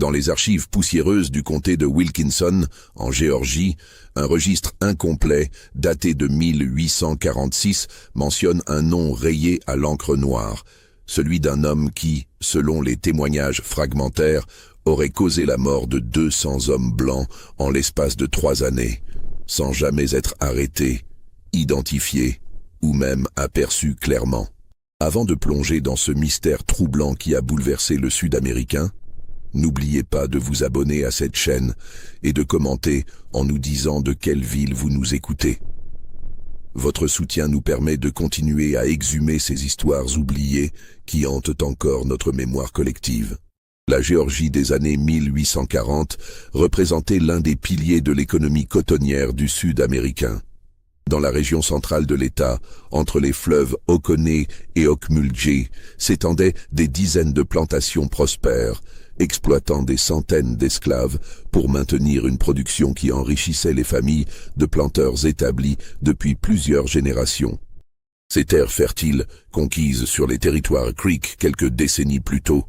Dans les archives poussiéreuses du comté de Wilkinson, en Géorgie, un registre incomplet, daté de 1846, mentionne un nom rayé à l'encre noire, celui d'un homme qui, selon les témoignages fragmentaires, aurait causé la mort de 200 hommes blancs en l'espace de 3 années, sans jamais être arrêté, identifié ou même aperçu clairement. Avant de plonger dans ce mystère troublant qui a bouleversé le Sud-Américain, n'oubliez pas de vous abonner à cette chaîne et de commenter en nous disant de quelle ville vous nous écoutez. Votre soutien nous permet de continuer à exhumer ces histoires oubliées qui hantent encore notre mémoire collective. La Géorgie des années 1840 représentait l'un des piliers de l'économie cotonnière du Sud-Américain. Dans la région centrale de l'État, entre les fleuves Oconee et Okmulgee, s'étendaient des dizaines de plantations prospères, exploitant des centaines d'esclaves pour maintenir une production qui enrichissait les familles de planteurs établis depuis plusieurs générations. Ces terres fertiles, conquises sur les territoires Creek quelques décennies plus tôt,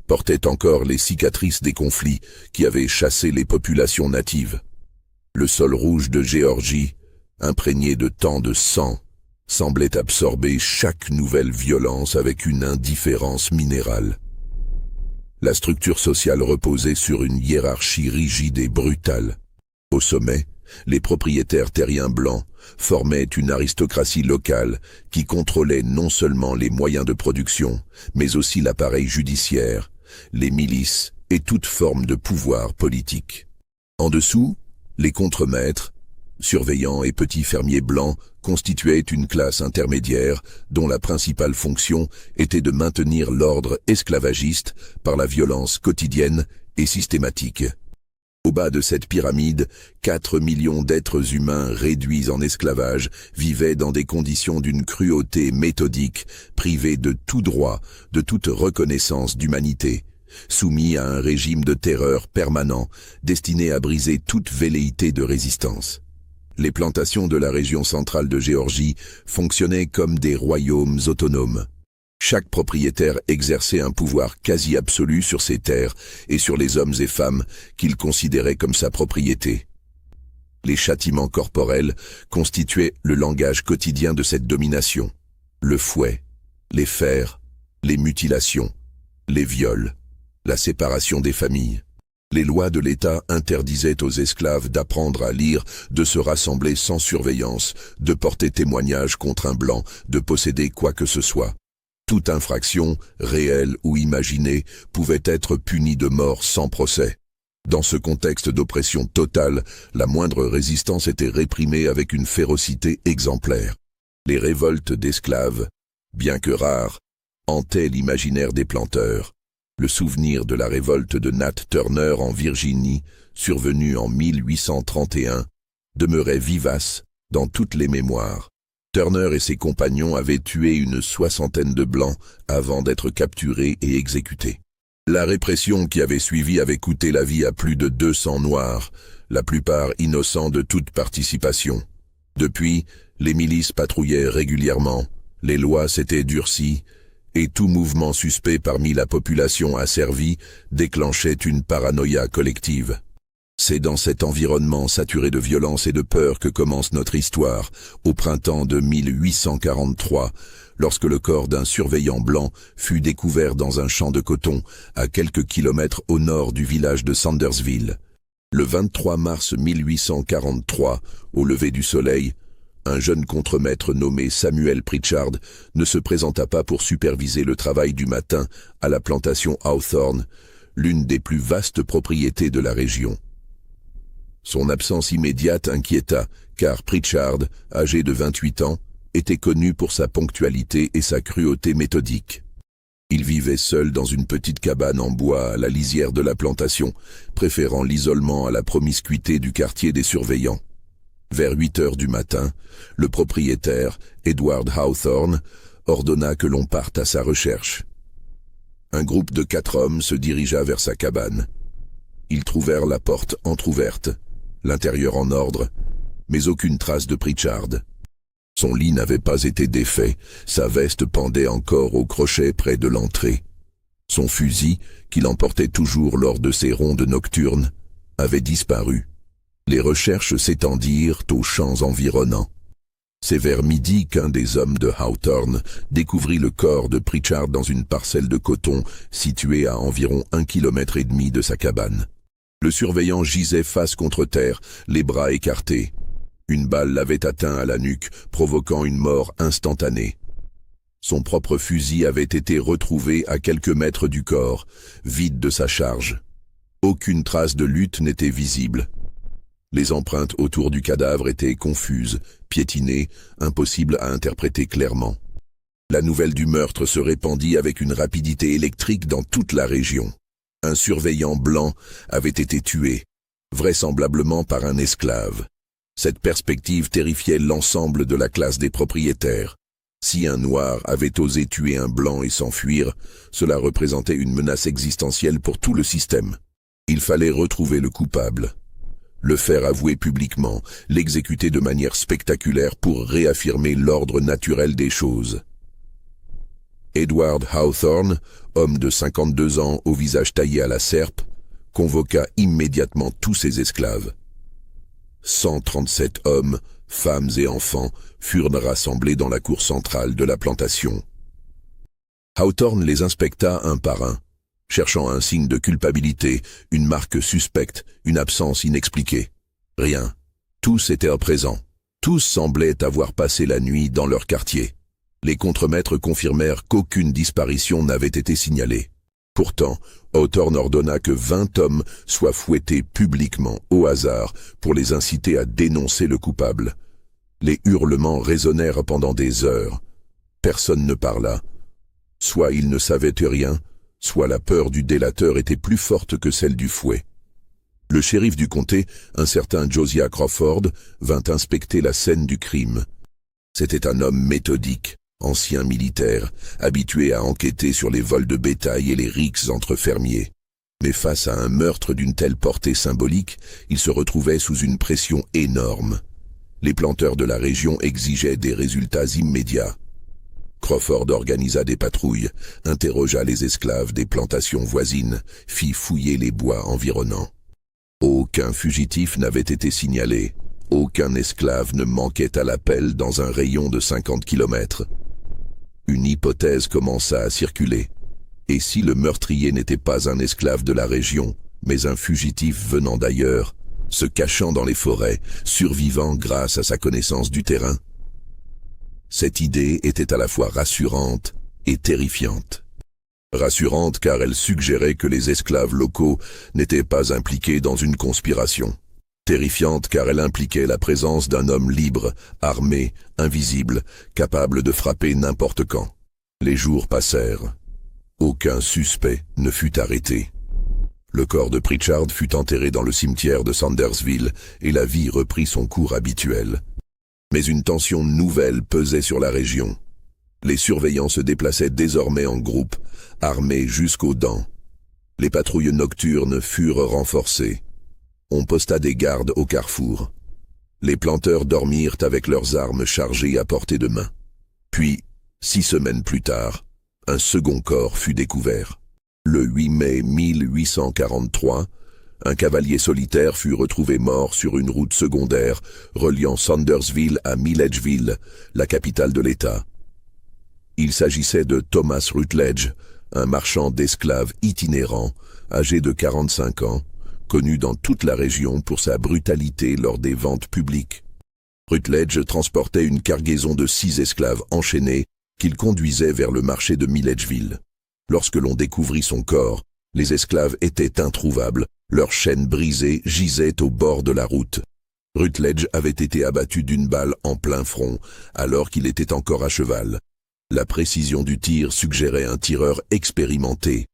portaient encore les cicatrices des conflits qui avaient chassé les populations natives. Le sol rouge de Géorgie, imprégné de tant de sang, semblait absorber chaque nouvelle violence avec une indifférence minérale. La structure sociale reposait sur une hiérarchie rigide et brutale. Au sommet, les propriétaires terriens blancs formaient une aristocratie locale qui contrôlait non seulement les moyens de production, mais aussi l'appareil judiciaire, les milices et toute forme de pouvoir politique. En dessous, les contremaîtres, surveillants et petits fermiers blancs constituaient une classe intermédiaire dont la principale fonction était de maintenir l'ordre esclavagiste par la violence quotidienne et systématique. Au bas de cette pyramide, 4 millions d'êtres humains réduits en esclavage vivaient dans des conditions d'une cruauté méthodique, privés de tout droit, de toute reconnaissance d'humanité, soumis à un régime de terreur permanent destiné à briser toute velléité de résistance. Les plantations de la région centrale de Géorgie fonctionnaient comme des royaumes autonomes. Chaque propriétaire exerçait un pouvoir quasi absolu sur ses terres et sur les hommes et femmes qu'il considérait comme sa propriété. Les châtiments corporels constituaient le langage quotidien de cette domination. Le fouet, les fers, les mutilations, les viols, la séparation des familles. Les lois de l'État interdisaient aux esclaves d'apprendre à lire, de se rassembler sans surveillance, de porter témoignage contre un blanc, de posséder quoi que ce soit. Toute infraction, réelle ou imaginée, pouvait être punie de mort sans procès. Dans ce contexte d'oppression totale, la moindre résistance était réprimée avec une férocité exemplaire. Les révoltes d'esclaves, bien que rares, hantaient l'imaginaire des planteurs. Le souvenir de la révolte de Nat Turner en Virginie, survenue en 1831, demeurait vivace dans toutes les mémoires. Turner et ses compagnons avaient tué une 60aine de Blancs avant d'être capturés et exécutés. La répression qui avait suivi avait coûté la vie à plus de 200 Noirs, la plupart innocents de toute participation. Depuis, les milices patrouillaient régulièrement, les lois s'étaient durcies, et tout mouvement suspect parmi la population asservie déclenchait une paranoïa collective. C'est dans cet environnement saturé de violence et de peur que commence notre histoire, au printemps de 1843, lorsque le corps d'un surveillant blanc fut découvert dans un champ de coton à quelques kilomètres au nord du village de Sandersville. Le 23 mars 1843, au lever du soleil, un jeune contremaître nommé Samuel Pritchard ne se présenta pas pour superviser le travail du matin à la plantation Hawthorne, l'une des plus vastes propriétés de la région. Son absence immédiate inquiéta, car Pritchard, âgé de 28 ans, était connu pour sa ponctualité et sa cruauté méthodique. Il vivait seul dans une petite cabane en bois à la lisière de la plantation, préférant l'isolement à la promiscuité du quartier des surveillants. Vers 8 heures du matin, le propriétaire, Edward Hawthorne, ordonna que l'on parte à sa recherche. Un groupe de 4 hommes se dirigea vers sa cabane. Ils trouvèrent la porte entr'ouverte, l'intérieur en ordre, mais aucune trace de Pritchard. Son lit n'avait pas été défait, sa veste pendait encore au crochet près de l'entrée. Son fusil, qu'il emportait toujours lors de ses rondes nocturnes, avait disparu. Les recherches s'étendirent aux champs environnants. C'est vers midi qu'un des hommes de Hawthorne découvrit le corps de Pritchard dans une parcelle de coton située à environ 1,5 km de sa cabane. Le surveillant gisait face contre terre, les bras écartés. Une balle l'avait atteint à la nuque, provoquant une mort instantanée. Son propre fusil avait été retrouvé à quelques mètres du corps, vide de sa charge. Aucune trace de lutte n'était visible. Les empreintes autour du cadavre étaient confuses, piétinées, impossibles à interpréter clairement. La nouvelle du meurtre se répandit avec une rapidité électrique dans toute la région. Un surveillant blanc avait été tué, vraisemblablement par un esclave. Cette perspective terrifiait l'ensemble de la classe des propriétaires. Si un noir avait osé tuer un blanc et s'enfuir, cela représentait une menace existentielle pour tout le système. Il fallait retrouver le coupable, le faire avouer publiquement, l'exécuter de manière spectaculaire pour réaffirmer l'ordre naturel des choses. Edward Hawthorne, homme de 52 ans au visage taillé à la serpe, convoqua immédiatement tous ses esclaves. 137 hommes, femmes et enfants furent rassemblés dans la cour centrale de la plantation. Hawthorne les inspecta un par un, cherchant un signe de culpabilité, une marque suspecte, une absence inexpliquée. Rien. Tous étaient présents. Tous semblaient avoir passé la nuit dans leur quartier. Les contremaîtres confirmèrent qu'aucune disparition n'avait été signalée. Pourtant, Hawthorne ordonna que 20 hommes soient fouettés publiquement au hasard pour les inciter à dénoncer le coupable. Les hurlements résonnèrent pendant des heures. Personne ne parla. Soit ils ne savaient rien, soit la peur du délateur était plus forte que celle du fouet. Le shérif du comté, un certain Josiah Crawford, vint inspecter la scène du crime. C'était un homme méthodique, ancien militaire, habitué à enquêter sur les vols de bétail et les rixes entre fermiers. Mais face à un meurtre d'une telle portée symbolique, il se retrouvait sous une pression énorme. Les planteurs de la région exigeaient des résultats immédiats. Crawford organisa des patrouilles, interrogea les esclaves des plantations voisines, fit fouiller les bois environnants. Aucun fugitif n'avait été signalé. Aucun esclave ne manquait à l'appel dans un rayon de 50 km. Une hypothèse commença à circuler. Et si le meurtrier n'était pas un esclave de la région, mais un fugitif venant d'ailleurs, se cachant dans les forêts, survivant grâce à sa connaissance du terrain? Cette idée était à la fois rassurante et terrifiante. Rassurante car elle suggérait que les esclaves locaux n'étaient pas impliqués dans une conspiration. Terrifiante car elle impliquait la présence d'un homme libre, armé, invisible, capable de frapper n'importe quand. Les jours passèrent. Aucun suspect ne fut arrêté. Le corps de Pritchard fut enterré dans le cimetière de Sandersville et la vie reprit son cours habituel. Mais une tension nouvelle pesait sur la région. Les surveillants se déplaçaient désormais en groupe, armés jusqu'aux dents. Les patrouilles nocturnes furent renforcées. On posta des gardes au carrefour. Les planteurs dormirent avec leurs armes chargées à portée de main. Puis, 6 semaines plus tard, un second corps fut découvert. Le 8 mai 1843, un cavalier solitaire fut retrouvé mort sur une route secondaire reliant Sandersville à Milledgeville, la capitale de l'État. Il s'agissait de Thomas Rutledge, un marchand d'esclaves itinérant, âgé de 45 ans, connu dans toute la région pour sa brutalité lors des ventes publiques. Rutledge transportait une cargaison de 6 esclaves enchaînés qu'il conduisait vers le marché de Milledgeville. Lorsque l'on découvrit son corps, les esclaves étaient introuvables, leurs chaînes brisées gisaient au bord de la route. Rutledge avait été abattu d'une balle en plein front, alors qu'il était encore à cheval. La précision du tir suggérait un tireur expérimenté.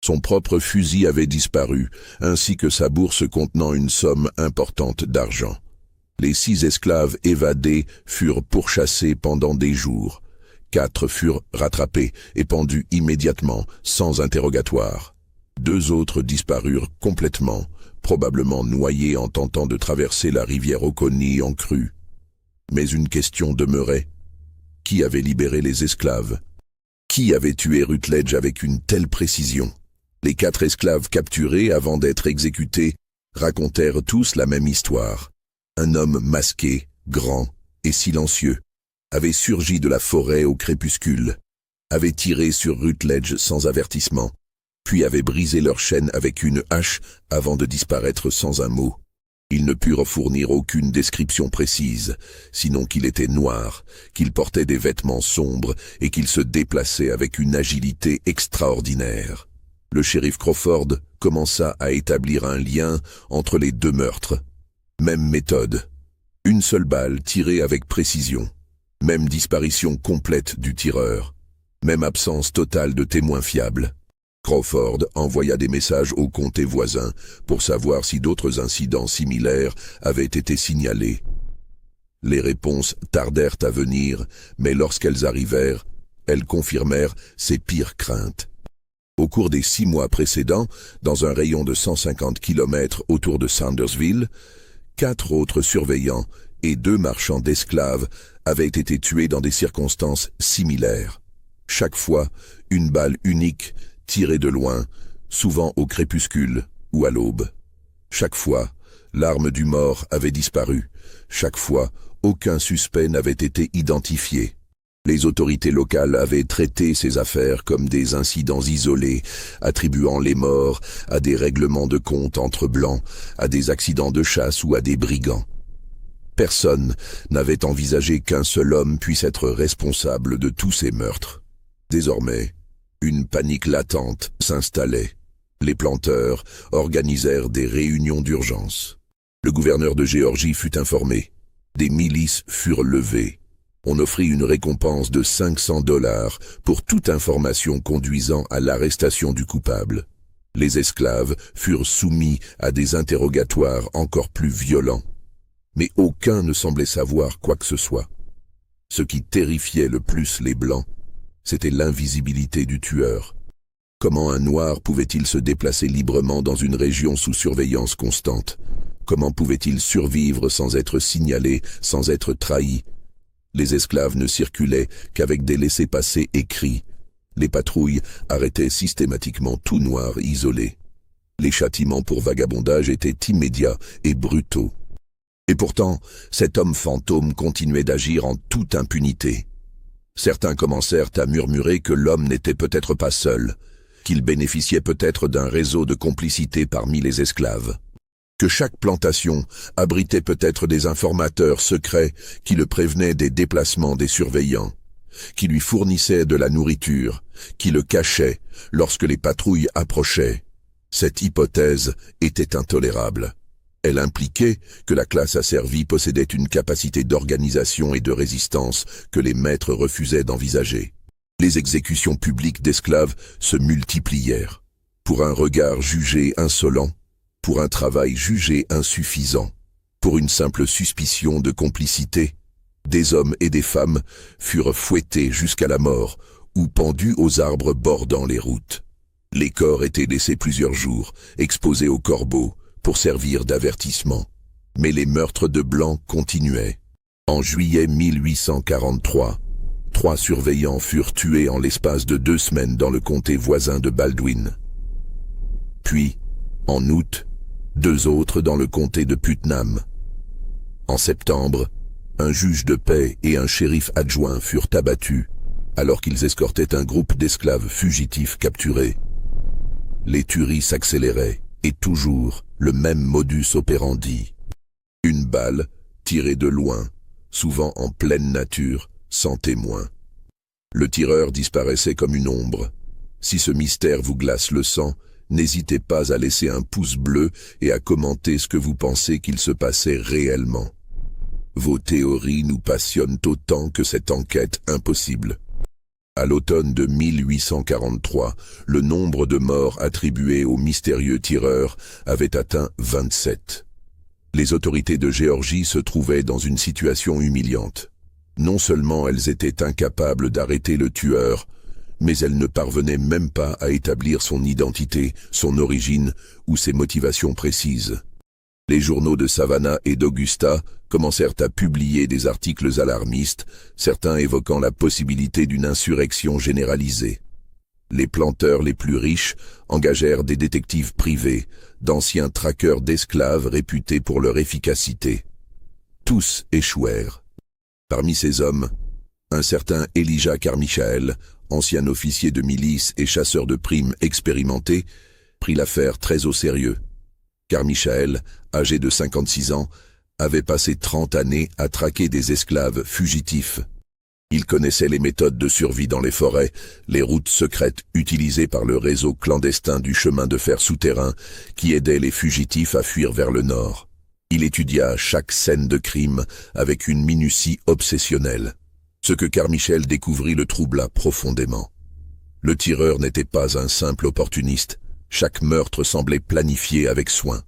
Son propre fusil avait disparu, ainsi que sa bourse contenant une somme importante d'argent. Les 6 esclaves évadés furent pourchassés pendant des jours. 4 furent rattrapés et pendus immédiatement, sans interrogatoire. 2 autres disparurent complètement, probablement noyés en tentant de traverser la rivière Oconee en crue. Mais une question demeurait. Qui avait libéré les esclaves? Qui avait tué Rutledge avec une telle précision? Les 4 esclaves capturés avant d'être exécutés racontèrent tous la même histoire. Un homme masqué, grand et silencieux avait surgi de la forêt au crépuscule, avait tiré sur Rutledge sans avertissement, puis avait brisé leur chaîne avec une hache avant de disparaître sans un mot. Ils ne purent fournir aucune description précise, sinon qu'il était noir, qu'il portait des vêtements sombres et qu'il se déplaçait avec une agilité extraordinaire. Le shérif Crawford commença à établir un lien entre les 2 meurtres. Même méthode. Une seule balle tirée avec précision. Même disparition complète du tireur. Même absence totale de témoins fiables. Crawford envoya des messages aux comtés voisins pour savoir si d'autres incidents similaires avaient été signalés. Les réponses tardèrent à venir, mais lorsqu'elles arrivèrent, elles confirmèrent ses pires craintes. Au cours des 6 mois précédents, dans un rayon de 150 km autour de Sandersville, 4 autres surveillants et 2 marchands d'esclaves avaient été tués dans des circonstances similaires. Chaque fois, une balle unique, tirée de loin, souvent au crépuscule ou à l'aube. Chaque fois, l'arme du mort avait disparu. Chaque fois, aucun suspect n'avait été identifié. Les autorités locales avaient traité ces affaires comme des incidents isolés, attribuant les morts à des règlements de compte entre blancs, à des accidents de chasse ou à des brigands. Personne n'avait envisagé qu'un seul homme puisse être responsable de tous ces meurtres. Désormais, une panique latente s'installait. Les planteurs organisèrent des réunions d'urgence. Le gouverneur de Géorgie fut informé. Des milices furent levées. On offrit une récompense de $500 pour toute information conduisant à l'arrestation du coupable. Les esclaves furent soumis à des interrogatoires encore plus violents. Mais aucun ne semblait savoir quoi que ce soit. Ce qui terrifiait le plus les Blancs, c'était l'invisibilité du tueur. Comment un noir pouvait-il se déplacer librement dans une région sous surveillance constante? Comment pouvait-il survivre sans être signalé, sans être trahi? Les esclaves ne circulaient qu'avec des laissez-passer écrits. Les patrouilles arrêtaient systématiquement tout noir isolé. Les châtiments pour vagabondage étaient immédiats et brutaux. Et pourtant, cet homme fantôme continuait d'agir en toute impunité. Certains commencèrent à murmurer que l'homme n'était peut-être pas seul, qu'il bénéficiait peut-être d'un réseau de complicité parmi les esclaves, que chaque plantation abritait peut-être des informateurs secrets qui le prévenaient des déplacements des surveillants, qui lui fournissaient de la nourriture, qui le cachaient lorsque les patrouilles approchaient. Cette hypothèse était intolérable. Elle impliquait que la classe asservie possédait une capacité d'organisation et de résistance que les maîtres refusaient d'envisager. Les exécutions publiques d'esclaves se multiplièrent. Pour un regard jugé insolent, pour un travail jugé insuffisant, pour une simple suspicion de complicité, des hommes et des femmes furent fouettés jusqu'à la mort ou pendus aux arbres bordant les routes. Les corps étaient laissés plusieurs jours, exposés aux corbeaux, pour servir d'avertissement. Mais les meurtres de Blancs continuaient. En juillet 1843, 3 surveillants furent tués en l'espace de 2 semaines dans le comté voisin de Baldwin. Puis, en août, 2 autres dans le comté de Putnam. En septembre, un juge de paix et un shérif adjoint furent abattus alors qu'ils escortaient un groupe d'esclaves fugitifs capturés. Les tueries s'accéléraient et toujours le même modus operandi. Une balle tirée de loin, souvent en pleine nature, sans témoin. Le tireur disparaissait comme une ombre. Si ce mystère vous glace le sang, n'hésitez pas à laisser un pouce bleu et à commenter ce que vous pensez qu'il se passait réellement. Vos théories nous passionnent autant que cette enquête impossible. À l'automne de 1843, le nombre de morts attribués au mystérieux tireur avait atteint 27. Les autorités de Géorgie se trouvaient dans une situation humiliante. Non seulement elles étaient incapables d'arrêter le tueur, mais elles ne parvenaient même pas à établir son identité, son origine ou ses motivations précises. Les journaux de Savannah et d'Augusta commencèrent à publier des articles alarmistes, certains évoquant la possibilité d'une insurrection généralisée. Les planteurs les plus riches engagèrent des détectives privés, d'anciens traqueurs d'esclaves réputés pour leur efficacité. Tous échouèrent. Parmi ces hommes, un certain Elijah Carmichael, ancien officier de milice et chasseur de primes expérimenté, prit l'affaire très au sérieux. Carmichael, âgé de 56 ans, avait passé 30 années à traquer des esclaves fugitifs. Il connaissait les méthodes de survie dans les forêts, les routes secrètes utilisées par le réseau clandestin du chemin de fer souterrain qui aidait les fugitifs à fuir vers le nord. Il étudia chaque scène de crime avec une minutie obsessionnelle. Ce que Carmichael découvrit le troubla profondément. Le tireur n'était pas un simple opportuniste. Chaque meurtre semblait planifié avec soin.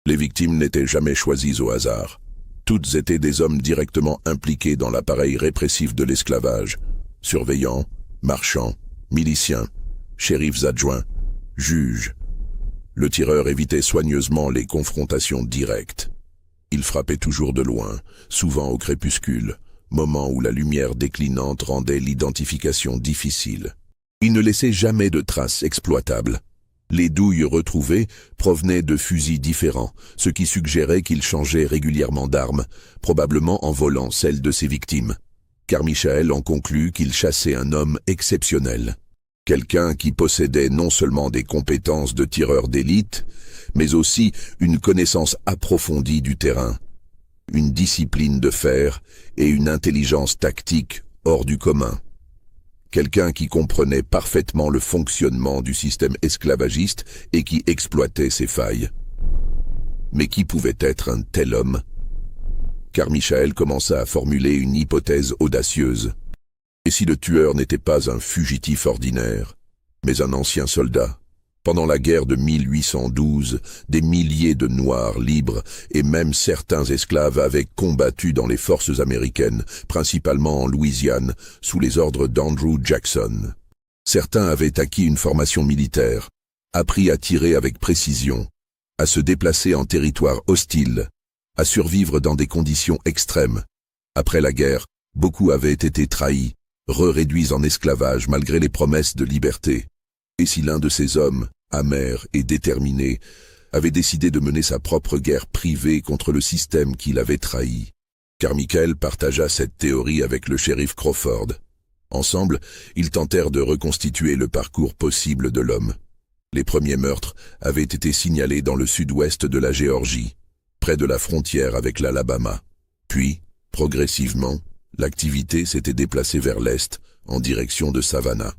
Les victimes n'étaient jamais choisies au hasard. Toutes étaient des hommes directement impliqués dans l'appareil répressif de l'esclavage. Surveillants, marchands, miliciens, shérifs adjoints, juges. Le tireur évitait soigneusement les confrontations directes. Il frappait toujours de loin, souvent au crépuscule, moment où la lumière déclinante rendait l'identification difficile. Il ne laissait jamais de traces exploitables. Les douilles retrouvées provenaient de fusils différents, ce qui suggérait qu'il changeait régulièrement d'armes, probablement en volant celles de ses victimes. Carmichael en conclut qu'il chassait un homme exceptionnel. Quelqu'un qui possédait non seulement des compétences de tireur d'élite, mais aussi une connaissance approfondie du terrain, une discipline de fer et une intelligence tactique hors du commun. Quelqu'un qui comprenait parfaitement le fonctionnement du système esclavagiste et qui exploitait ses failles. Mais qui pouvait être un tel homme? Carmichael commença à formuler une hypothèse audacieuse. Et si le tueur n'était pas un fugitif ordinaire, mais un ancien soldat? Pendant la guerre de 1812, des milliers de Noirs libres et même certains esclaves avaient combattu dans les forces américaines, principalement en Louisiane, sous les ordres d'Andrew Jackson. Certains avaient acquis une formation militaire, appris à tirer avec précision, à se déplacer en territoire hostile, à survivre dans des conditions extrêmes. Après la guerre, beaucoup avaient été trahis, réduits en esclavage malgré les promesses de liberté. Et si l'un de ces hommes, amer et déterminé, avait décidé de mener sa propre guerre privée contre le système qui l'avait trahi? Carmichael partagea cette théorie avec le shérif Crawford. Ensemble, ils tentèrent de reconstituer le parcours possible de l'homme. Les premiers meurtres avaient été signalés dans le sud-ouest de la Géorgie, près de la frontière avec l'Alabama. Puis, progressivement, l'activité s'était déplacée vers l'est, en direction de Savannah.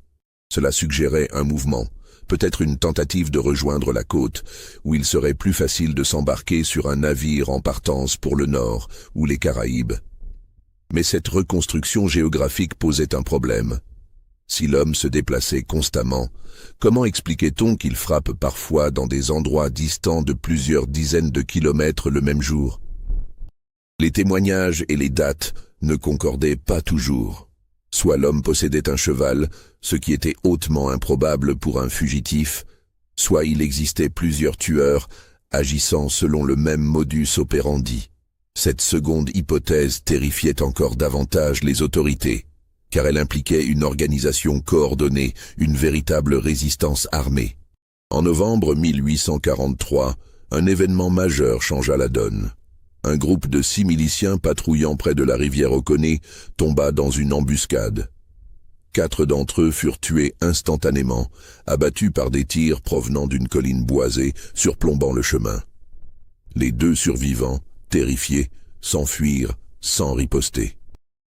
Cela suggérait un mouvement, peut-être une tentative de rejoindre la côte, où il serait plus facile de s'embarquer sur un navire en partance pour le nord ou les Caraïbes. Mais cette reconstruction géographique posait un problème. Si l'homme se déplaçait constamment, comment expliquait-on qu'il frappe parfois dans des endroits distants de plusieurs dizaines de kilomètres le même jour? Les témoignages et les dates ne concordaient pas toujours. Soit l'homme possédait un cheval, ce qui était hautement improbable pour un fugitif, soit il existait plusieurs tueurs agissant selon le même modus operandi. Cette seconde hypothèse terrifiait encore davantage les autorités, car elle impliquait une organisation coordonnée, une véritable résistance armée. En novembre 1843, un événement majeur changea la donne. Un groupe de 6 miliciens patrouillant près de la rivière Oconee tomba dans une embuscade. 4 d'entre eux furent tués instantanément, abattus par des tirs provenant d'une colline boisée surplombant le chemin. Les 2 survivants, terrifiés, s'enfuirent sans riposter.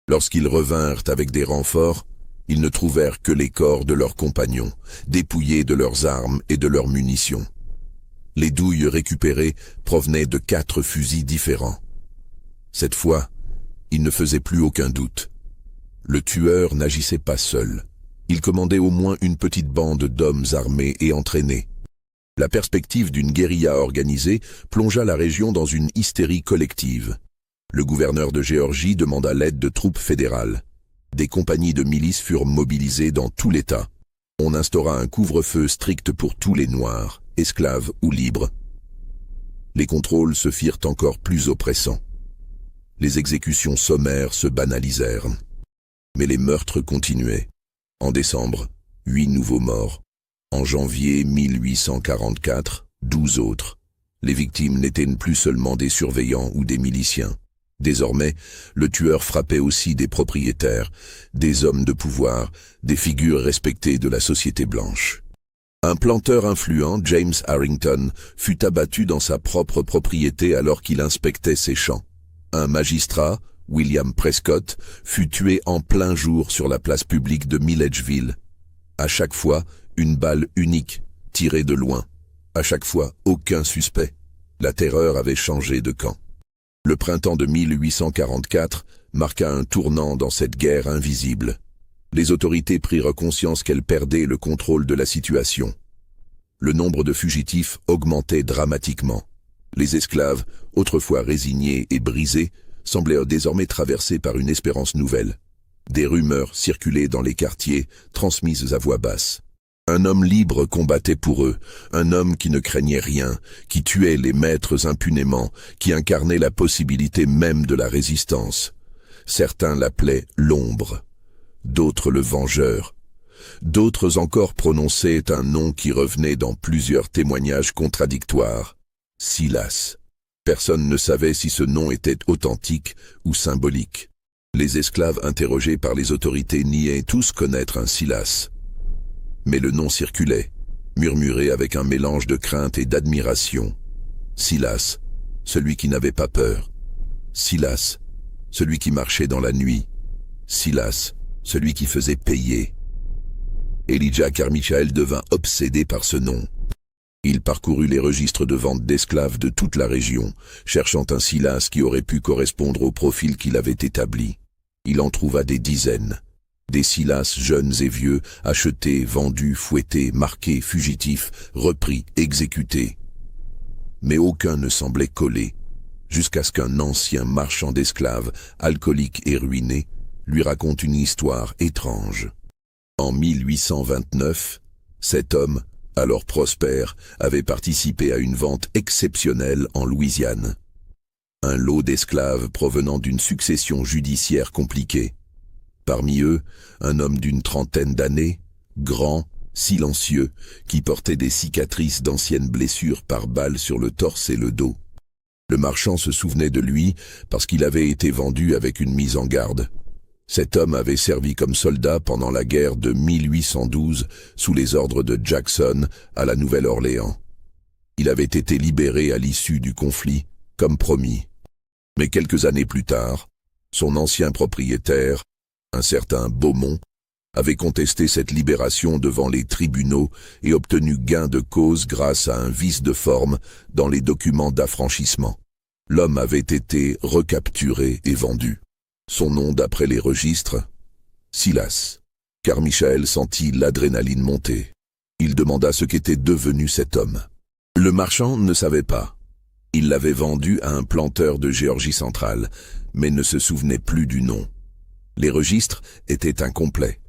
Lorsqu'ils revinrent avec des renforts, ils ne trouvèrent que les corps de leurs compagnons, dépouillés de leurs armes et de leurs munitions. Les douilles récupérées provenaient de 4 fusils différents. Cette fois, il ne faisait plus aucun doute. Le tueur n'agissait pas seul. Il commandait au moins une petite bande d'hommes armés et entraînés. La perspective d'une guérilla organisée plongea la région dans une hystérie collective. Le gouverneur de Géorgie demanda l'aide de troupes fédérales. Des compagnies de milices furent mobilisées dans tout l'État. On instaura un couvre-feu strict pour tous les Noirs, esclaves ou libres. Les contrôles se firent encore plus oppressants. Les exécutions sommaires se banalisèrent. Mais les meurtres continuaient. En décembre, 8 nouveaux morts. En janvier 1844, 12 autres. Les victimes n'étaient plus seulement des surveillants ou des miliciens. Désormais, le tueur frappait aussi des propriétaires, des hommes de pouvoir, des figures respectées de la société blanche. Un planteur influent, James Harrington, fut abattu dans sa propre propriété alors qu'il inspectait ses champs. Un magistrat, William Prescott, fut tué en plein jour sur la place publique de Milledgeville. À chaque fois, une balle unique, tirée de loin. À chaque fois, aucun suspect. La terreur avait changé de camp. Le printemps de 1844 marqua un tournant dans cette guerre invisible. Les autorités prirent conscience qu'elles perdaient le contrôle de la situation. Le nombre de fugitifs augmentait dramatiquement. Les esclaves, autrefois résignés et brisés, semblèrent désormais traversés par une espérance nouvelle. Des rumeurs circulaient dans les quartiers, transmises à voix basse. Un homme libre combattait pour eux, un homme qui ne craignait rien, qui tuait les maîtres impunément, qui incarnait la possibilité même de la résistance. Certains l'appelaient l'ombre, d'autres le vengeur. D'autres encore prononçaient un nom qui revenait dans plusieurs témoignages contradictoires. Silas. Personne ne savait si ce nom était authentique ou symbolique. Les esclaves interrogés par les autorités niaient tous connaître un Silas. Mais le nom circulait, murmuré avec un mélange de crainte et d'admiration. Silas, celui qui n'avait pas peur. Silas, celui qui marchait dans la nuit. Silas, celui qui faisait payer. Elijah Carmichael devint obsédé par ce nom. Il parcourut les registres de vente d'esclaves de toute la région, cherchant un Silas qui aurait pu correspondre au profil qu'il avait établi. Il en trouva des dizaines. Des Silas jeunes et vieux, achetés, vendus, fouettés, marqués, fugitifs, repris, exécutés. Mais aucun ne semblait coller, jusqu'à ce qu'un ancien marchand d'esclaves, alcoolique et ruiné, lui raconte une histoire étrange. En 1829, cet homme, alors prospère, avait participé à une vente exceptionnelle en Louisiane. Un lot d'esclaves provenant d'une succession judiciaire compliquée. Parmi eux, un homme d'une trentaine d'années, grand, silencieux, qui portait des cicatrices d'anciennes blessures par balles sur le torse et le dos. Le marchand se souvenait de lui parce qu'il avait été vendu avec une mise en garde. Cet homme avait servi comme soldat pendant la guerre de 1812 sous les ordres de Jackson à la Nouvelle-Orléans. Il avait été libéré à l'issue du conflit, comme promis. Mais quelques années plus tard, son ancien propriétaire, un certain Beaumont, avait contesté cette libération devant les tribunaux et obtenu gain de cause grâce à un vice de forme dans les documents d'affranchissement. L'homme avait été recapturé et vendu. Son nom d'après les registres, Silas. Carmichael sentit l'adrénaline monter. Il demanda ce qu'était devenu cet homme. Le marchand ne savait pas. Il l'avait vendu à un planteur de Géorgie centrale, mais ne se souvenait plus du nom. Les registres étaient incomplets.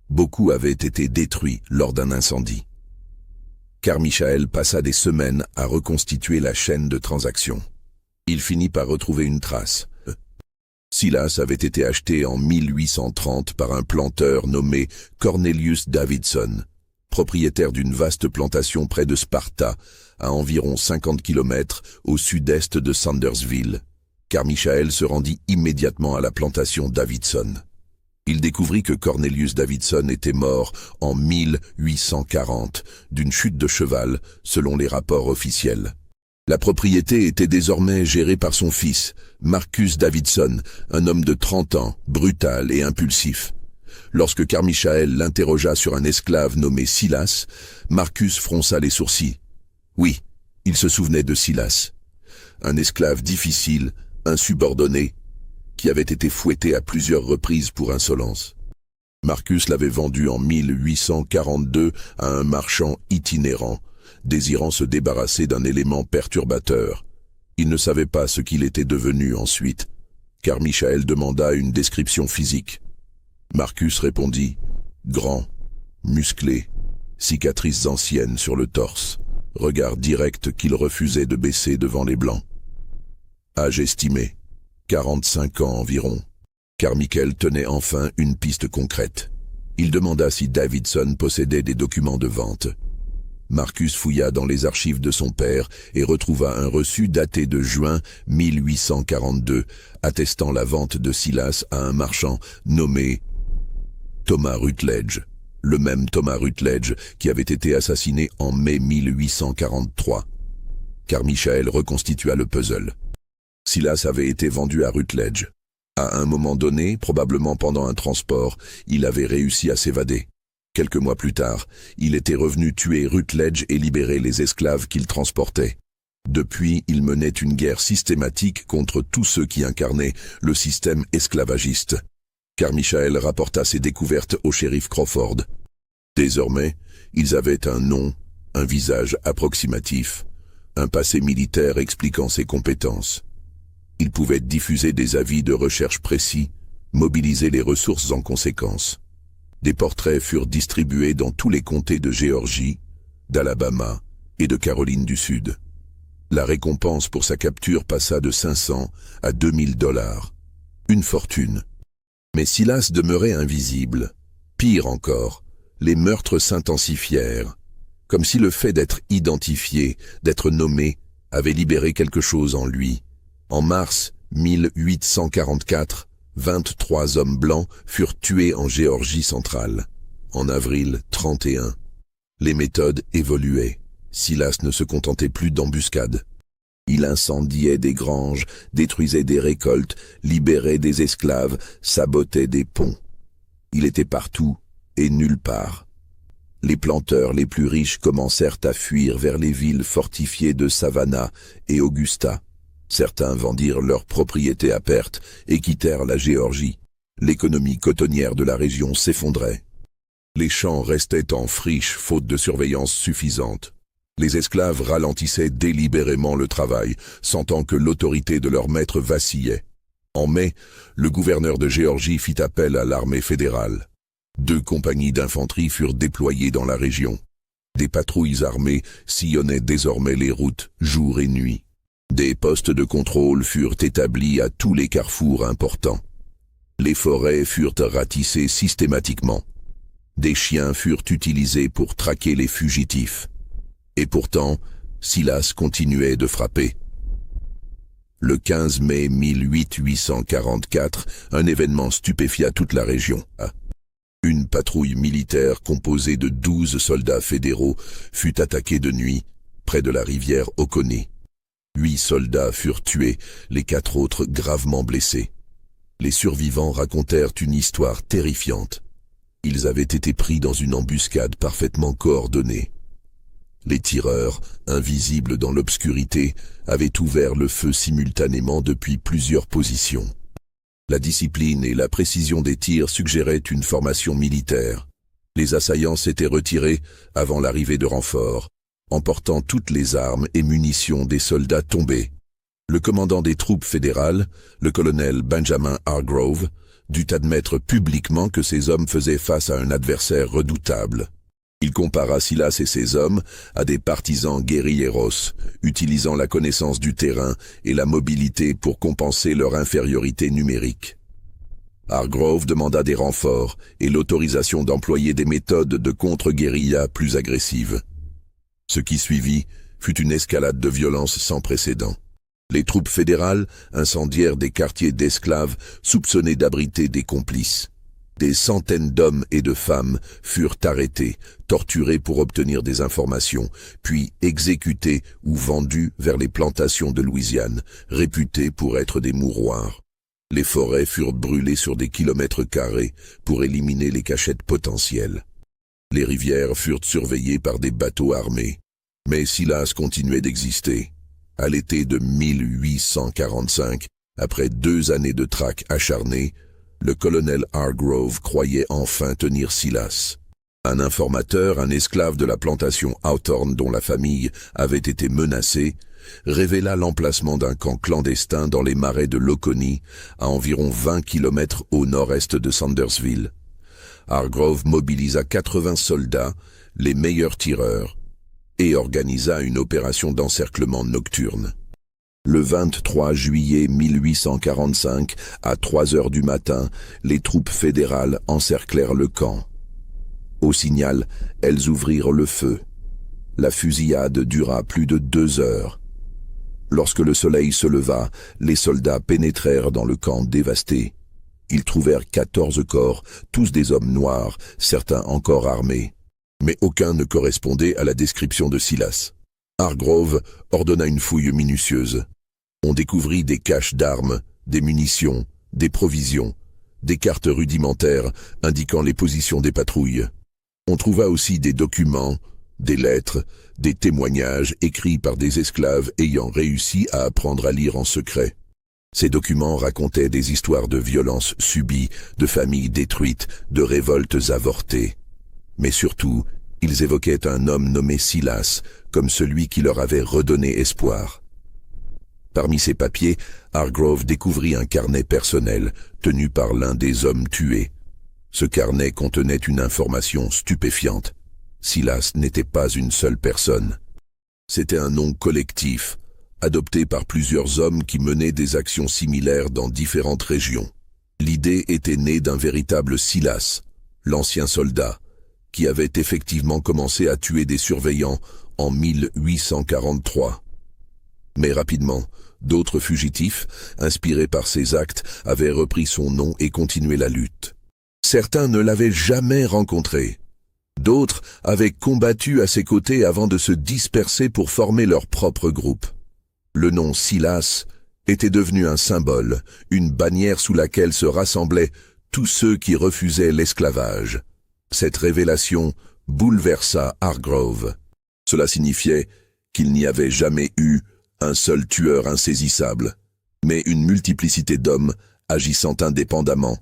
Beaucoup avaient été détruits lors d'un incendie. Carmichael passa des semaines à reconstituer la chaîne de transactions. Il finit par retrouver une trace. Silas avait été acheté en 1830 par un planteur nommé Cornelius Davidson, propriétaire d'une vaste plantation près de Sparta, à environ 50 km au sud-est de Sandersville. Carmichael se rendit immédiatement à la plantation Davidson. Il découvrit que Cornelius Davidson était mort en 1840 d'une chute de cheval, selon les rapports officiels. La propriété était désormais gérée par son fils, Marcus Davidson, un homme de 30 ans, brutal et impulsif. Lorsque Carmichael l'interrogea sur un esclave nommé Silas, Marcus fronça les sourcils. Oui, il se souvenait de Silas. Un esclave difficile, insubordonné, qui avait été fouetté à plusieurs reprises pour insolence. Marcus l'avait vendu en 1842 à un marchand itinérant, désirant se débarrasser d'un élément perturbateur. Il ne savait pas ce qu'il était devenu ensuite. Carmichael demanda une description physique. Marcus répondit « grand, musclé, cicatrices anciennes sur le torse, regard direct qu'il refusait de baisser devant les Blancs. Âge estimé, 45 ans environ. Carmichael tenait enfin une piste concrète. Il demanda si Davidson possédait des documents de vente. Marcus fouilla dans les archives de son père et retrouva un reçu daté de juin 1842, attestant la vente de Silas à un marchand nommé Thomas Rutledge, le même Thomas Rutledge qui avait été assassiné en mai 1843. Carmichael reconstitua le puzzle. Silas avait été vendu à Rutledge. À un moment donné, probablement pendant un transport, il avait réussi à s'évader. Quelques mois plus tard, il était revenu tuer Rutledge et libérer les esclaves qu'il transportait. Depuis, il menait une guerre systématique contre tous ceux qui incarnaient le système esclavagiste. Carmichael rapporta ses découvertes au shérif Crawford. Désormais, ils avaient un nom, un visage approximatif, un passé militaire expliquant ses compétences. Ils pouvaient diffuser des avis de recherche précis, mobiliser les ressources en conséquence. Des portraits furent distribués dans tous les comtés de Géorgie, d'Alabama et de Caroline du Sud. La récompense pour sa capture passa de 500 à 2000 $. Une fortune. Mais Silas demeurait invisible. Pire encore, les meurtres s'intensifièrent, comme si le fait d'être identifié, d'être nommé, avait libéré quelque chose en lui. En mars 1844, 23 hommes blancs furent tués en Géorgie centrale. En avril 31, les méthodes évoluaient. Silas ne se contentait plus d'embuscades. Il incendiait des granges, détruisait des récoltes, libérait des esclaves, sabotait des ponts. Il était partout et nulle part. Les planteurs les plus riches commencèrent à fuir vers les villes fortifiées de Savannah et Augusta. Certains vendirent leurs propriétés à perte et quittèrent la Géorgie. L'économie cotonnière de la région s'effondrait. Les champs restaient en friche faute de surveillance suffisante. Les esclaves ralentissaient délibérément le travail, sentant que l'autorité de leur maître vacillait. En mai, le gouverneur de Géorgie fit appel à l'armée fédérale. 2 compagnies d'infanterie furent déployées dans la région. Des patrouilles armées sillonnaient désormais les routes, jour et nuit. Des postes de contrôle furent établis à tous les carrefours importants. Les forêts furent ratissées systématiquement. Des chiens furent utilisés pour traquer les fugitifs. Et pourtant, Silas continuait de frapper. Le 15 mai 1844, un événement stupéfia toute la région. Une patrouille militaire composée de 12 soldats fédéraux fut attaquée de nuit, près de la rivière Oconee. 8 soldats furent tués, les 4 autres gravement blessés. Les survivants racontèrent une histoire terrifiante. Ils avaient été pris dans une embuscade parfaitement coordonnée. Les tireurs, invisibles dans l'obscurité, avaient ouvert le feu simultanément depuis plusieurs positions. La discipline et la précision des tirs suggéraient une formation militaire. Les assaillants s'étaient retirés avant l'arrivée de renforts, emportant toutes les armes et munitions des soldats tombés. Le commandant des troupes fédérales, le colonel Benjamin Hargrove, dut admettre publiquement que ses hommes faisaient face à un adversaire redoutable. Il compara Silas et ses hommes à des partisans guérilleros, utilisant la connaissance du terrain et la mobilité pour compenser leur infériorité numérique. Hargrove demanda des renforts et l'autorisation d'employer des méthodes de contre-guérilla plus agressives. Ce qui suivit fut une escalade de violence sans précédent. Les troupes fédérales incendièrent des quartiers d'esclaves soupçonnés d'abriter des complices. Des centaines d'hommes et de femmes furent arrêtés, torturés pour obtenir des informations, puis exécutés ou vendus vers les plantations de Louisiane, réputées pour être des mouroirs. Les forêts furent brûlées sur des kilomètres carrés pour éliminer les cachettes potentielles. Les rivières furent surveillées par des bateaux armés. Mais Silas continuait d'exister. À l'été de 1845, après 2 années de traque acharnée, le colonel Hargrove croyait enfin tenir Silas. Un informateur, un esclave de la plantation Hawthorne dont la famille avait été menacée, révéla l'emplacement d'un camp clandestin dans les marais de l'Oconee, à environ 20 km au nord-est de Sandersville. Hargrove mobilisa 80 soldats, les meilleurs tireurs. et organisa une opération d'encerclement nocturne. Le 23 juillet 1845, à 3 heures du matin, les troupes fédérales encerclèrent le camp. Au signal, elles ouvrirent le feu. La fusillade dura plus de 2 heures. Lorsque le soleil se leva, les soldats pénétrèrent dans le camp dévasté. Ils trouvèrent 14 corps, tous des hommes noirs, certains encore armés. Mais aucun ne correspondait à la description de Silas. Hargrove ordonna une fouille minutieuse. On découvrit des caches d'armes, des munitions, des provisions, des cartes rudimentaires indiquant les positions des patrouilles. On trouva aussi des documents, des lettres, des témoignages écrits par des esclaves ayant réussi à apprendre à lire en secret. Ces documents racontaient des histoires de violences subies, de familles détruites, de révoltes avortées. Mais surtout, ils évoquaient un homme nommé Silas, comme celui qui leur avait redonné espoir. Parmi ces papiers, Hargrove découvrit un carnet personnel tenu par l'un des hommes tués. Ce carnet contenait une information stupéfiante. Silas n'était pas une seule personne. C'était un nom collectif, adopté par plusieurs hommes qui menaient des actions similaires dans différentes régions. L'idée était née d'un véritable Silas, l'ancien soldat, qui avait effectivement commencé à tuer des surveillants en 1843. Mais rapidement, d'autres fugitifs, inspirés par ses actes, avaient repris son nom et continué la lutte. Certains ne l'avaient jamais rencontré. D'autres avaient combattu à ses côtés avant de se disperser pour former leur propre groupe. Le nom Silas était devenu un symbole, une bannière sous laquelle se rassemblaient tous ceux qui refusaient l'esclavage. Cette révélation bouleversa Hargrove. Cela signifiait qu'il n'y avait jamais eu un seul tueur insaisissable, mais une multiplicité d'hommes agissant indépendamment,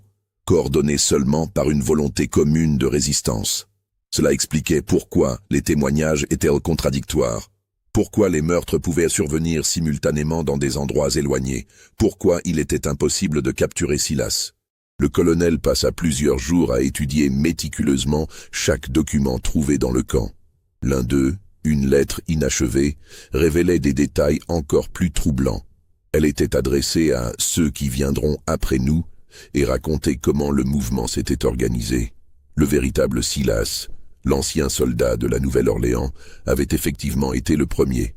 coordonnés seulement par une volonté commune de résistance. Cela expliquait pourquoi les témoignages étaient contradictoires, pourquoi les meurtres pouvaient survenir simultanément dans des endroits éloignés, pourquoi il était impossible de capturer Silas. Le colonel passa plusieurs jours à étudier méticuleusement chaque document trouvé dans le camp. L'un d'eux, une lettre inachevée, révélait des détails encore plus troublants. Elle était adressée à ceux qui viendront après nous et racontait comment le mouvement s'était organisé. Le véritable Silas, l'ancien soldat de la Nouvelle-Orléans, avait effectivement été le premier.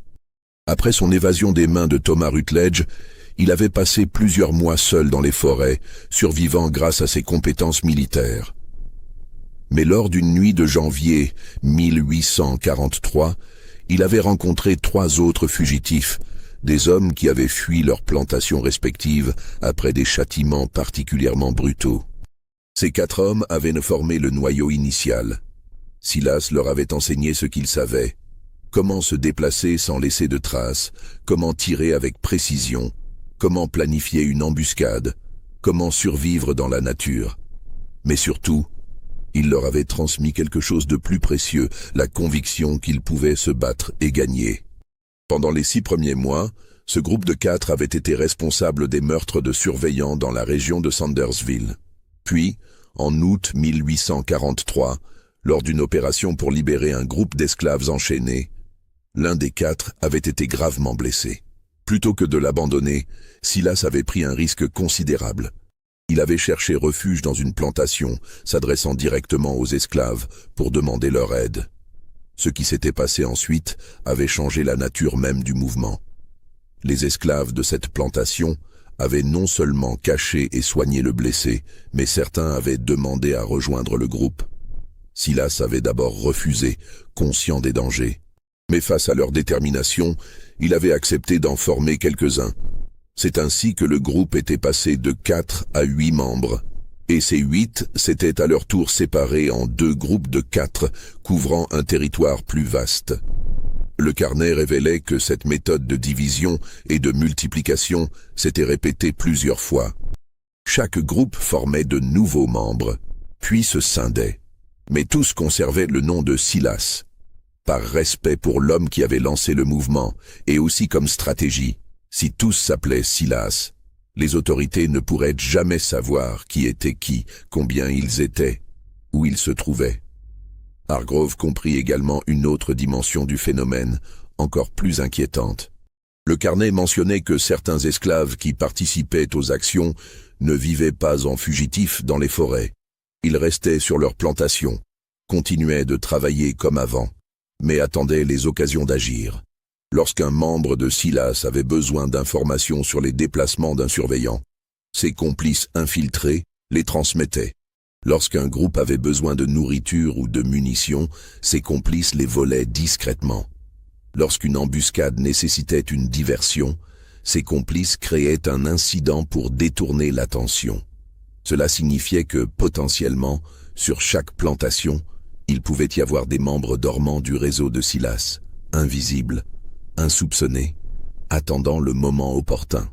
Après son évasion des mains de Thomas Rutledge, il avait passé plusieurs mois seul dans les forêts, survivant grâce à ses compétences militaires. Mais lors d'une nuit de janvier 1843, il avait rencontré 3 autres fugitifs, des hommes qui avaient fui leurs plantations respectives après des châtiments particulièrement brutaux. Ces 4 hommes avaient formé le noyau initial. Silas leur avait enseigné ce qu'ils savaient, comment se déplacer sans laisser de traces, comment tirer avec précision, comment planifier une embuscade, comment survivre dans la nature. Mais surtout, il leur avait transmis quelque chose de plus précieux, la conviction qu'ils pouvaient se battre et gagner. Pendant les 6 premiers mois, ce groupe de 4 avait été responsable des meurtres de surveillants dans la région de Sandersville. Puis, en août 1843, lors d'une opération pour libérer un groupe d'esclaves enchaînés, l'un des 4 avait été gravement blessé. Plutôt que de l'abandonner, Silas avait pris un risque considérable. Il avait cherché refuge dans une plantation, s'adressant directement aux esclaves pour demander leur aide. Ce qui s'était passé ensuite avait changé la nature même du mouvement. Les esclaves de cette plantation avaient non seulement caché et soigné le blessé, mais certains avaient demandé à rejoindre le groupe. Silas avait d'abord refusé, conscient des dangers. Mais face à leur détermination, il avait accepté d'en former quelques-uns. C'est ainsi que le groupe était passé de 4 à 8 membres, et ces 8 s'étaient à leur tour séparés en 2 groupes de 4, couvrant un territoire plus vaste. Le carnet révélait que cette méthode de division et de multiplication s'était répétée plusieurs fois. Chaque groupe formait de nouveaux membres, puis se scindait. Mais tous conservaient le nom de Silas, par respect pour l'homme qui avait lancé le mouvement, et aussi comme stratégie. Si tous s'appelaient Silas, les autorités ne pourraient jamais savoir qui était qui, combien ils étaient, où ils se trouvaient. Hargrove comprit également une autre dimension du phénomène, encore plus inquiétante. Le carnet mentionnait que certains esclaves qui participaient aux actions ne vivaient pas en fugitifs dans les forêts. Ils restaient sur leurs plantations, continuaient de travailler comme avant, mais attendaient les occasions d'agir. Lorsqu'un membre de Silas avait besoin d'informations sur les déplacements d'un surveillant, ses complices infiltrés les transmettaient. Lorsqu'un groupe avait besoin de nourriture ou de munitions, ses complices les volaient discrètement. Lorsqu'une embuscade nécessitait une diversion, ses complices créaient un incident pour détourner l'attention. Cela signifiait que, potentiellement, sur chaque plantation, il pouvait y avoir des membres dormants du réseau de Silas, invisibles, insoupçonnés, attendant le moment opportun.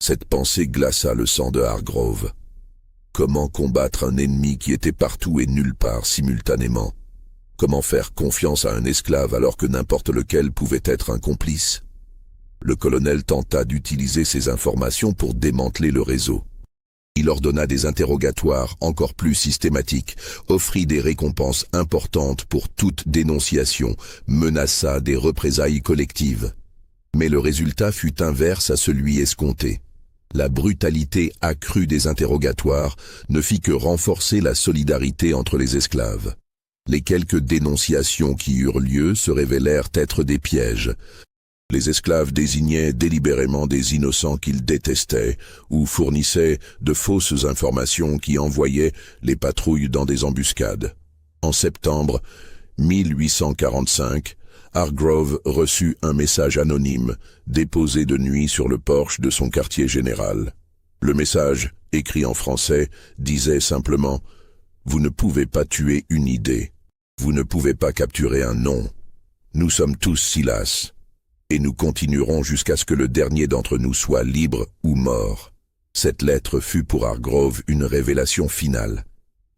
Cette pensée glaça le sang de Hargrove. Comment combattre un ennemi qui était partout et nulle part simultanément? Comment faire confiance à un esclave alors que n'importe lequel pouvait être un complice? Le colonel tenta d'utiliser ces informations pour démanteler le réseau. Il ordonna des interrogatoires encore plus systématiques, offrit des récompenses importantes pour toute dénonciation, menaça des représailles collectives. Mais le résultat fut inverse à celui escompté. La brutalité accrue des interrogatoires ne fit que renforcer la solidarité entre les esclaves. Les quelques dénonciations qui eurent lieu se révélèrent être des pièges. Les esclaves désignaient délibérément des innocents qu'ils détestaient ou fournissaient de fausses informations qui envoyaient les patrouilles dans des embuscades. En septembre 1845, Hargrove reçut un message anonyme, déposé de nuit sur le porche de son quartier général. Le message, écrit en français, disait simplement « Vous ne pouvez pas tuer une idée. Vous ne pouvez pas capturer un nom. Nous sommes tous Silas. Et nous continuerons jusqu'à ce que le dernier d'entre nous soit libre ou mort. » Cette lettre fut pour Hargrove une révélation finale.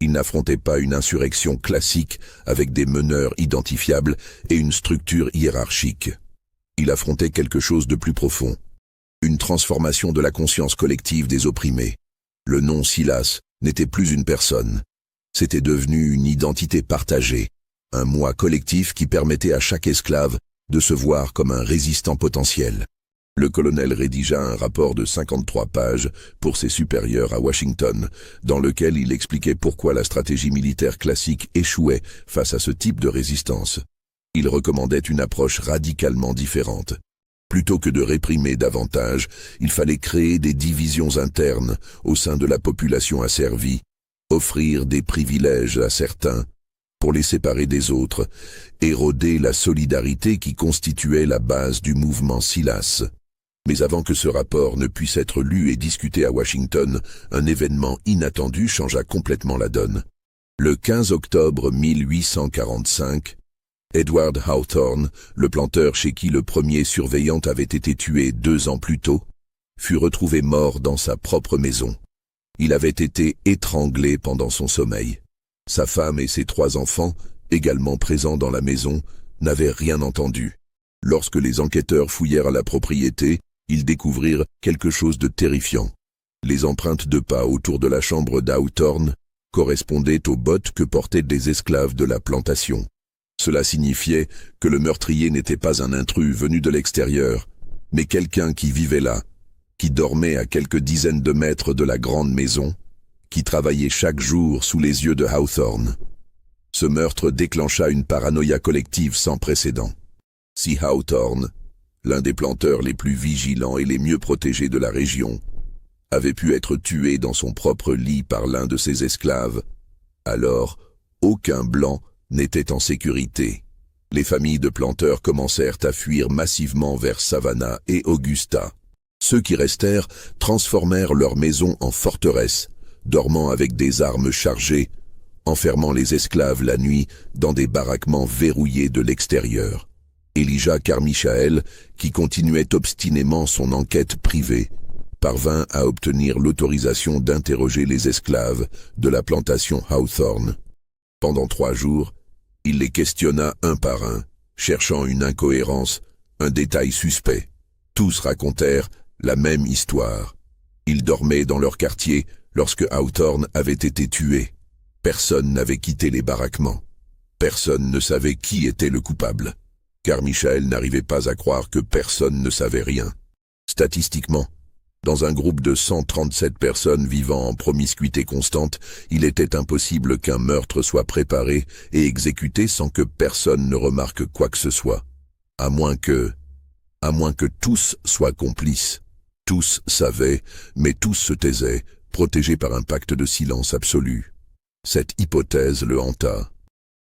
Il n'affrontait pas une insurrection classique avec des meneurs identifiables et une structure hiérarchique. Il affrontait quelque chose de plus profond. Une transformation de la conscience collective des opprimés. Le nom Silas n'était plus une personne. C'était devenu une identité partagée, un moi collectif qui permettait à chaque esclave de se voir comme un résistant potentiel. Le colonel rédigea un rapport de 53 pages pour ses supérieurs à Washington, dans lequel il expliquait pourquoi la stratégie militaire classique échouait face à ce type de résistance. Il recommandait une approche radicalement différente. Plutôt que de réprimer davantage, il fallait créer des divisions internes au sein de la population asservie, offrir des privilèges à certains, pour les séparer des autres, éroder la solidarité qui constituait la base du mouvement Silas. Mais avant que ce rapport ne puisse être lu et discuté à Washington, un événement inattendu changea complètement la donne. Le 15 octobre 1845, Edward Hawthorne, le planteur chez qui le premier surveillant avait été tué 2 ans plus tôt, fut retrouvé mort dans sa propre maison. Il avait été étranglé pendant son sommeil. Sa femme et ses 3 enfants, également présents dans la maison, n'avaient rien entendu. Lorsque les enquêteurs fouillèrent à la propriété, ils découvrirent quelque chose de terrifiant. Les empreintes de pas autour de la chambre d'Hawthorne correspondaient aux bottes que portaient des esclaves de la plantation. Cela signifiait que le meurtrier n'était pas un intrus venu de l'extérieur, mais quelqu'un qui vivait là, qui dormait à quelques dizaines de mètres de la grande maison, qui travaillait chaque jour sous les yeux de Hawthorne. Ce meurtre déclencha une paranoïa collective sans précédent. Si Hawthorne, l'un des planteurs les plus vigilants et les mieux protégés de la région, avait pu être tué dans son propre lit par l'un de ses esclaves, alors aucun blanc n'était en sécurité. Les familles de planteurs commencèrent à fuir massivement vers Savannah et Augusta. Ceux qui restèrent transformèrent leur maison en forteresse, dormant avec des armes chargées, enfermant les esclaves la nuit dans des baraquements verrouillés de l'extérieur. Elijah Carmichael, qui continuait obstinément son enquête privée, parvint à obtenir l'autorisation d'interroger les esclaves de la plantation Hawthorne. Pendant 3 jours, il les questionna un par un, cherchant une incohérence, un détail suspect. Tous racontèrent la même histoire. Ils dormaient dans leur quartier lorsque Hawthorne avait été tué. Personne n'avait quitté les baraquements. Personne ne savait qui était le coupable, car Michael n'arrivait pas à croire que personne ne savait rien. Statistiquement, dans un groupe de 137 personnes vivant en promiscuité constante, il était impossible qu'un meurtre soit préparé et exécuté sans que personne ne remarque quoi que ce soit. À moins que tous soient complices. Tous savaient, mais tous se taisaient, protégés par un pacte de silence absolu. Cette hypothèse le hanta.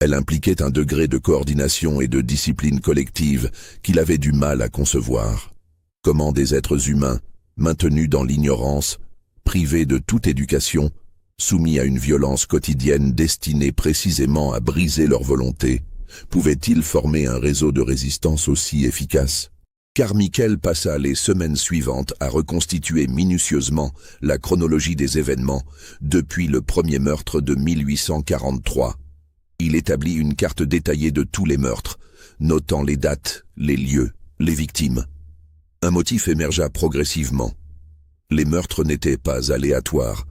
Elle impliquait un degré de coordination et de discipline collective qu'il avait du mal à concevoir. Comment des êtres humains, maintenus dans l'ignorance, privés de toute éducation, soumis à une violence quotidienne destinée précisément à briser leur volonté, pouvaient-ils former un réseau de résistance aussi efficace? Carmichael passa les semaines suivantes à reconstituer minutieusement la chronologie des événements depuis le premier meurtre de 1843. Il établit une carte détaillée de tous les meurtres, notant les dates, les lieux, les victimes. Un motif émergea progressivement. Les meurtres n'étaient pas aléatoires.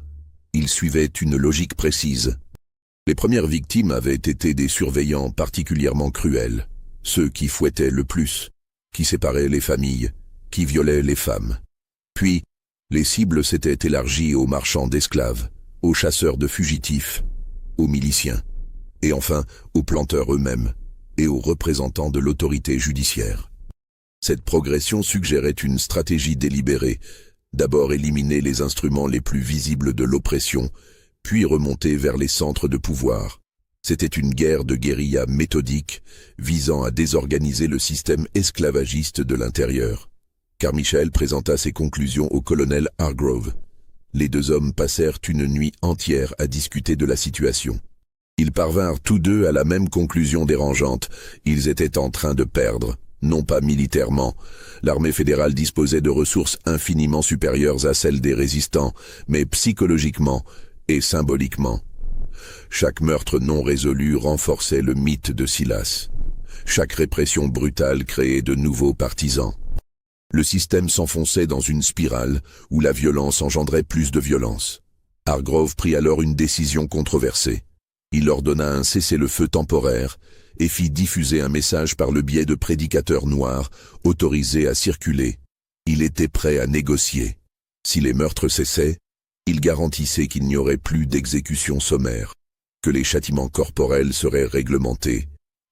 Ils suivaient une logique précise. Les premières victimes avaient été des surveillants particulièrement cruels, ceux qui fouettaient le plus, qui séparaient les familles, qui violaient les femmes. Puis, les cibles s'étaient élargies aux marchands d'esclaves, aux chasseurs de fugitifs, aux miliciens, et enfin aux planteurs eux-mêmes, et aux représentants de l'autorité judiciaire. Cette progression suggérait une stratégie délibérée, d'abord éliminer les instruments les plus visibles de l'oppression, puis remonter vers les centres de pouvoir. C'était une guerre de guérilla méthodique, visant à désorganiser le système esclavagiste de l'intérieur. Carmichael présenta ses conclusions au colonel Hargrove. Les deux hommes passèrent une nuit entière à discuter de la situation. Ils parvinrent tous deux à la même conclusion dérangeante. Ils étaient en train de perdre, non pas militairement. L'armée fédérale disposait de ressources infiniment supérieures à celles des résistants, mais psychologiquement et symboliquement. Chaque meurtre non résolu renforçait le mythe de Silas. Chaque répression brutale créait de nouveaux partisans. Le système s'enfonçait dans une spirale où la violence engendrait plus de violence. Hargrove prit alors une décision controversée. Il ordonna un cessez-le-feu temporaire et fit diffuser un message par le biais de prédicateurs noirs autorisés à circuler. Il était prêt à négocier. Si les meurtres cessaient, il garantissait qu'il n'y aurait plus d'exécution sommaire, que les châtiments corporels seraient réglementés,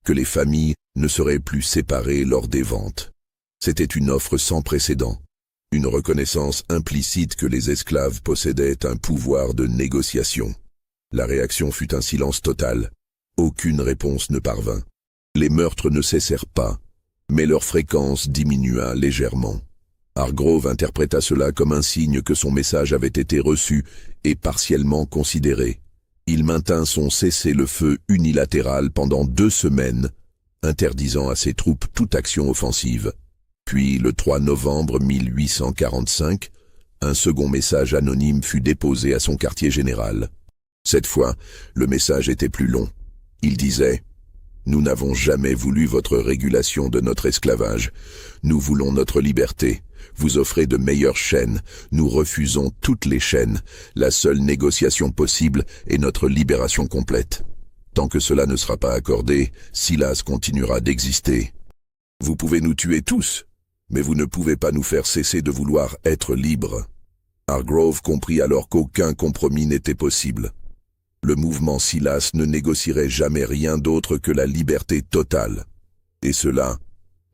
que les familles ne seraient plus séparées lors des ventes. C'était une offre sans précédent, une reconnaissance implicite que les esclaves possédaient un pouvoir de négociation. La réaction fut un silence total. Aucune réponse ne parvint. Les meurtres ne cessèrent pas, mais leur fréquence diminua légèrement. Hargrove interpréta cela comme un signe que son message avait été reçu et partiellement considéré. Il maintint son cessez-le-feu unilatéral pendant 2 semaines, interdisant à ses troupes toute action offensive. Puis, le 3 novembre 1845, un second message anonyme fut déposé à son quartier général. Cette fois, le message était plus long. Il disait « Nous n'avons jamais voulu votre régulation de notre esclavage. Nous voulons notre liberté. Vous offrez de meilleures chaînes. Nous refusons toutes les chaînes. La seule négociation possible est notre libération complète. Tant que cela ne sera pas accordé, Silas continuera d'exister. Vous pouvez nous tuer tous, mais vous ne pouvez pas nous faire cesser de vouloir être libres. » Hargrove comprit alors qu'aucun compromis n'était possible. Le mouvement Silas ne négocierait jamais rien d'autre que la liberté totale. Et cela,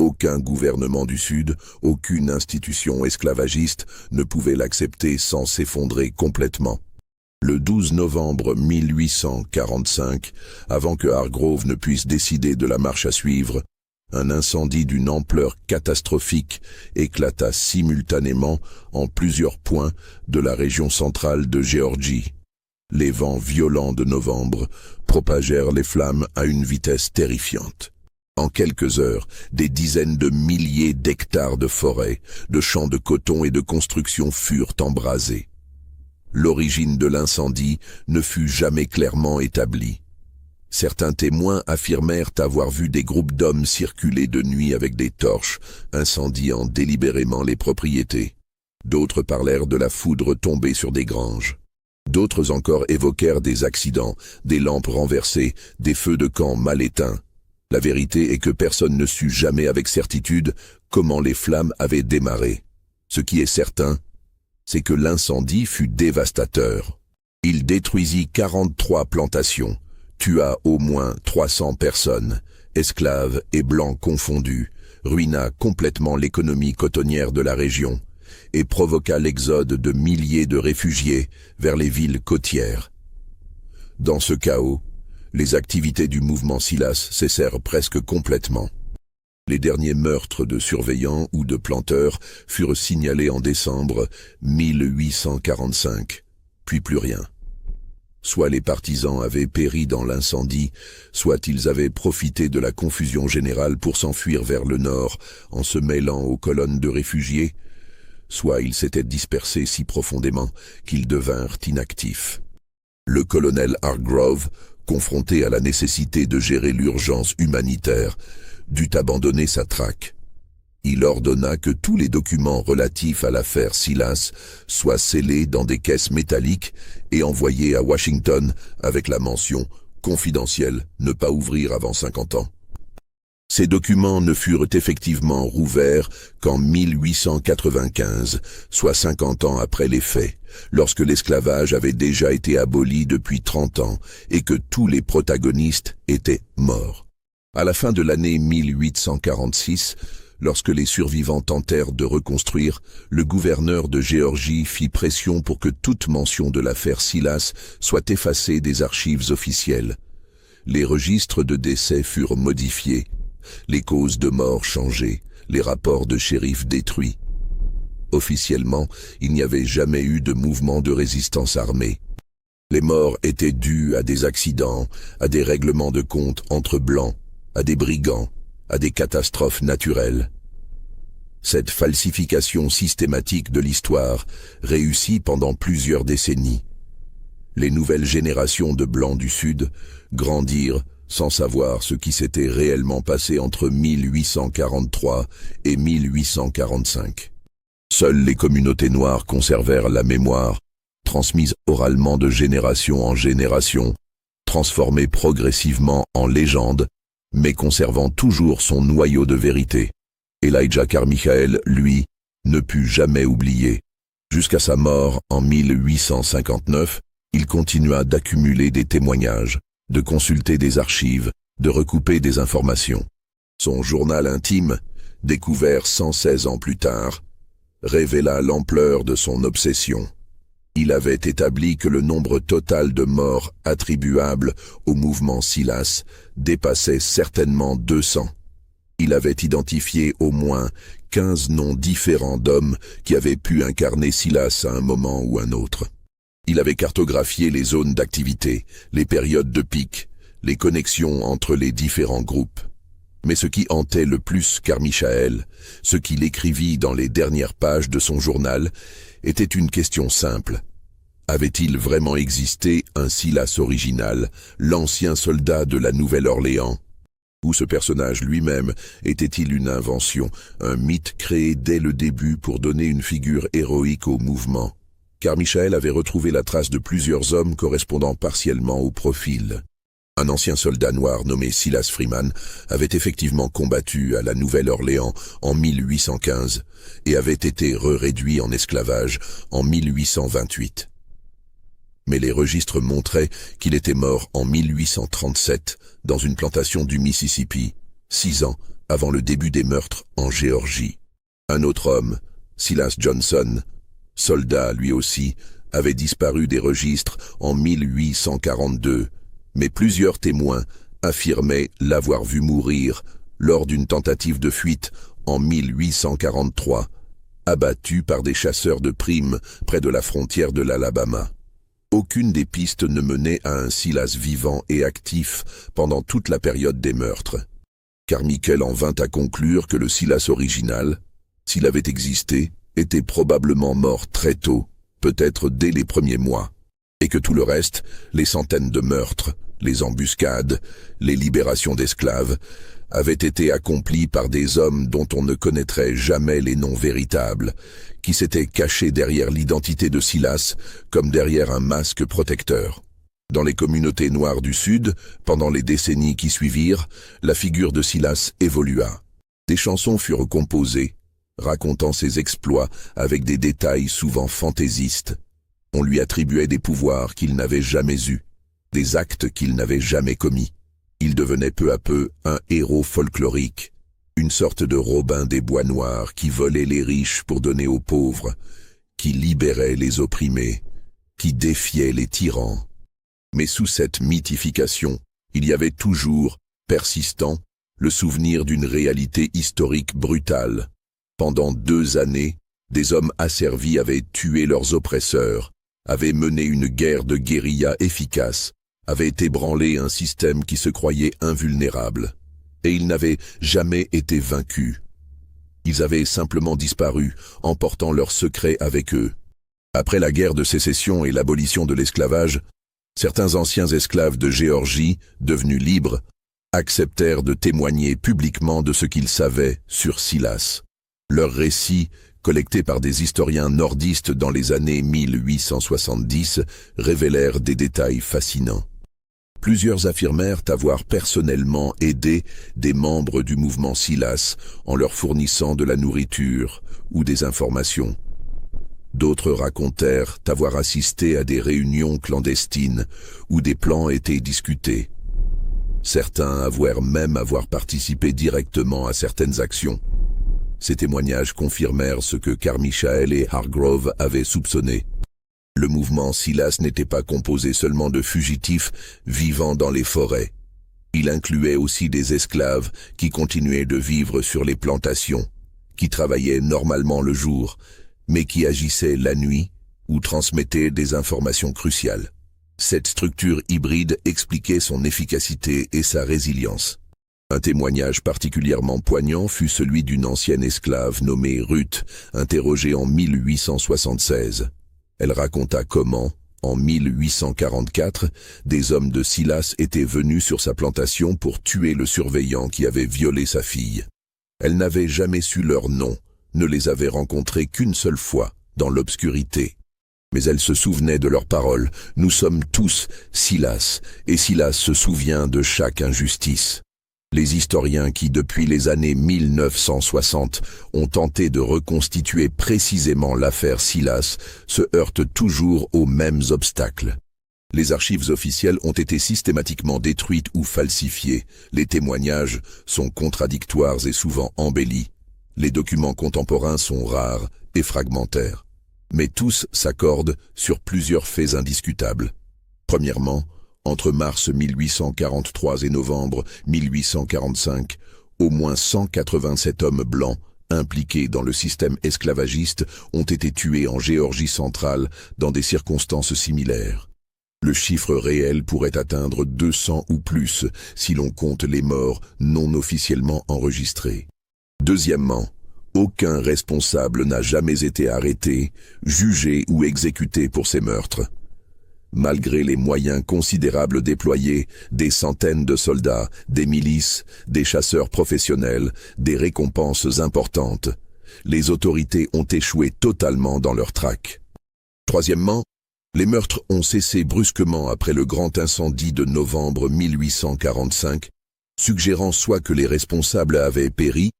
aucun gouvernement du Sud, aucune institution esclavagiste ne pouvait l'accepter sans s'effondrer complètement. Le 12 novembre 1845, avant que Hargrove ne puisse décider de la marche à suivre, un incendie d'une ampleur catastrophique éclata simultanément en plusieurs points de la région centrale de Géorgie. Les vents violents de novembre propagèrent les flammes à une vitesse terrifiante. En quelques heures, des dizaines de milliers d'hectares de forêts, de champs de coton et de constructions furent embrasés. L'origine de l'incendie ne fut jamais clairement établie. Certains témoins affirmèrent avoir vu des groupes d'hommes circuler de nuit avec des torches, incendiant délibérément les propriétés. D'autres parlèrent de la foudre tombée sur des granges. D'autres encore évoquèrent des accidents, des lampes renversées, des feux de camp mal éteints. La vérité est que personne ne sut jamais avec certitude comment les flammes avaient démarré. Ce qui est certain, c'est que l'incendie fut dévastateur. Il détruisit 43 plantations, tua au moins 300 personnes, esclaves et blancs confondus, ruina complètement l'économie cotonnière de la région et provoqua l'exode de milliers de réfugiés vers les villes côtières. Dans ce chaos, les activités du mouvement Silas cessèrent presque complètement. Les derniers meurtres de surveillants ou de planteurs furent signalés en décembre 1845, puis plus rien. Soit les partisans avaient péri dans l'incendie, soit ils avaient profité de la confusion générale pour s'enfuir vers le nord en se mêlant aux colonnes de réfugiés, soit ils s'étaient dispersés si profondément qu'ils devinrent inactifs. Le colonel Hargrove, confronté à la nécessité de gérer l'urgence humanitaire, dut abandonner sa traque. Il ordonna que tous les documents relatifs à l'affaire Silas soient scellés dans des caisses métalliques et envoyés à Washington avec la mention « confidentiel, ne pas ouvrir avant 50 ans ». Ces documents ne furent effectivement rouverts qu'en 1895, soit 50 ans après les faits, lorsque l'esclavage avait déjà été aboli depuis 30 ans et que tous les protagonistes étaient morts. À la fin de l'année 1846, lorsque les survivants tentèrent de reconstruire, le gouverneur de Géorgie fit pression pour que toute mention de l'affaire Silas soit effacée des archives officielles. Les registres de décès furent modifiés, les causes de mort changées, les rapports de shérif détruits. Officiellement, il n'y avait jamais eu de mouvement de résistance armée. Les morts étaient dus à des accidents, à des règlements de compte entre blancs, à des brigands, à des catastrophes naturelles. Cette falsification systématique de l'histoire réussit pendant plusieurs décennies. Les nouvelles générations de Blancs du Sud grandirent sans savoir ce qui s'était réellement passé entre 1843 et 1845. Seules les communautés noires conservèrent la mémoire, transmise oralement de génération en génération, transformée progressivement en légende, mais conservant toujours son noyau de vérité. Elijah Carmichael, lui, ne put jamais oublier. Jusqu'à sa mort en 1859, il continua d'accumuler des témoignages, de consulter des archives, de recouper des informations. Son journal intime, découvert 116 ans plus tard, révéla l'ampleur de son obsession. Il avait établi que le nombre total de morts attribuables au mouvement Silas dépassait certainement 200. Il avait identifié au moins 15 noms différents d'hommes qui avaient pu incarner Silas à un moment ou un autre. Il avait cartographié les zones d'activité, les périodes de pic, les connexions entre les différents groupes. Mais ce qui hantait le plus Carmichael, ce qu'il écrivit dans les dernières pages de son journal, était une question simple. Avait-il vraiment existé un Silas original, l'ancien soldat de la Nouvelle-Orléans? Ou ce personnage lui-même était-il une invention, un mythe créé dès le début pour donner une figure héroïque au mouvement? Carmichael avait retrouvé la trace de plusieurs hommes correspondant partiellement au profil. Un ancien soldat noir nommé Silas Freeman avait effectivement combattu à la Nouvelle-Orléans en 1815 et avait été réduit en esclavage en 1828. Mais les registres montraient qu'il était mort en 1837 dans une plantation du Mississippi, 6 ans avant le début des meurtres en Géorgie. Un autre homme, Silas Johnson, soldat lui aussi, avait disparu des registres en 1842, mais plusieurs témoins affirmaient l'avoir vu mourir lors d'une tentative de fuite en 1843, abattu par des chasseurs de primes près de la frontière de l'Alabama. Aucune des pistes ne menait à un Silas vivant et actif pendant toute la période des meurtres. Carmichael en vint à conclure que le Silas original, s'il avait existé, était probablement mort très tôt, peut-être dès les premiers mois, et que tout le reste, les centaines de meurtres, les embuscades, les libérations d'esclaves, avaient été accomplis par des hommes dont on ne connaîtrait jamais les noms véritables, qui s'étaient cachés derrière l'identité de Silas comme derrière un masque protecteur. Dans les communautés noires du Sud, pendant les décennies qui suivirent, la figure de Silas évolua. Des chansons furent composées, racontant ses exploits avec des détails souvent fantaisistes. On lui attribuait des pouvoirs qu'il n'avait jamais eus, des actes qu'il n'avait jamais commis. Il devenait peu à peu un héros folklorique, une sorte de Robin des Bois Noirs qui volait les riches pour donner aux pauvres, qui libérait les opprimés, qui défiait les tyrans. Mais sous cette mythification, il y avait toujours, persistant, le souvenir d'une réalité historique brutale. Pendant 2 années, des hommes asservis avaient tué leurs oppresseurs, avaient mené une guerre de guérilla efficace, avaient ébranlé un système qui se croyait invulnérable. Et ils n'avaient jamais été vaincus. Ils avaient simplement disparu, emportant leurs secrets avec eux. Après la guerre de sécession et l'abolition de l'esclavage, certains anciens esclaves de Géorgie, devenus libres, acceptèrent de témoigner publiquement de ce qu'ils savaient sur Silas. Leurs récits, collectés par des historiens nordistes dans les années 1870, révélèrent des détails fascinants. Plusieurs affirmèrent avoir personnellement aidé des membres du mouvement Silas en leur fournissant de la nourriture ou des informations. D'autres racontèrent avoir assisté à des réunions clandestines où des plans étaient discutés. Certains avouèrent même avoir participé directement à certaines actions. Ces témoignages confirmèrent ce que Carmichael et Hargrove avaient soupçonné. Le mouvement Silas n'était pas composé seulement de fugitifs vivant dans les forêts. Il incluait aussi des esclaves qui continuaient de vivre sur les plantations, qui travaillaient normalement le jour, mais qui agissaient la nuit ou transmettaient des informations cruciales. Cette structure hybride expliquait son efficacité et sa résilience. Un témoignage particulièrement poignant fut celui d'une ancienne esclave nommée Ruth, interrogée en 1876. Elle raconta comment, en 1844, des hommes de Silas étaient venus sur sa plantation pour tuer le surveillant qui avait violé sa fille. Elle n'avait jamais su leur nom, ne les avait rencontrés qu'une seule fois, dans l'obscurité. Mais elle se souvenait de leurs paroles. « Nous sommes tous Silas, et Silas se souvient de chaque injustice. » Les historiens qui, depuis les années 1960, ont tenté de reconstituer précisément l'affaire Silas, se heurtent toujours aux mêmes obstacles. Les archives officielles ont été systématiquement détruites ou falsifiées. Les témoignages sont contradictoires et souvent embellis. Les documents contemporains sont rares et fragmentaires. Mais tous s'accordent sur plusieurs faits indiscutables. Premièrement, entre mars 1843 et novembre 1845, au moins 187 hommes blancs impliqués dans le système esclavagiste ont été tués en Géorgie centrale dans des circonstances similaires. Le chiffre réel pourrait atteindre 200 ou plus si l'on compte les morts non officiellement enregistrés. Deuxièmement, aucun responsable n'a jamais été arrêté, jugé ou exécuté pour ces meurtres. Malgré les moyens considérables déployés, des centaines de soldats, des milices, des chasseurs professionnels, des récompenses importantes, les autorités ont échoué totalement dans leur traque. Troisièmement, les meurtres ont cessé brusquement après le grand incendie de novembre 1845, suggérant soit que les responsables avaient péri,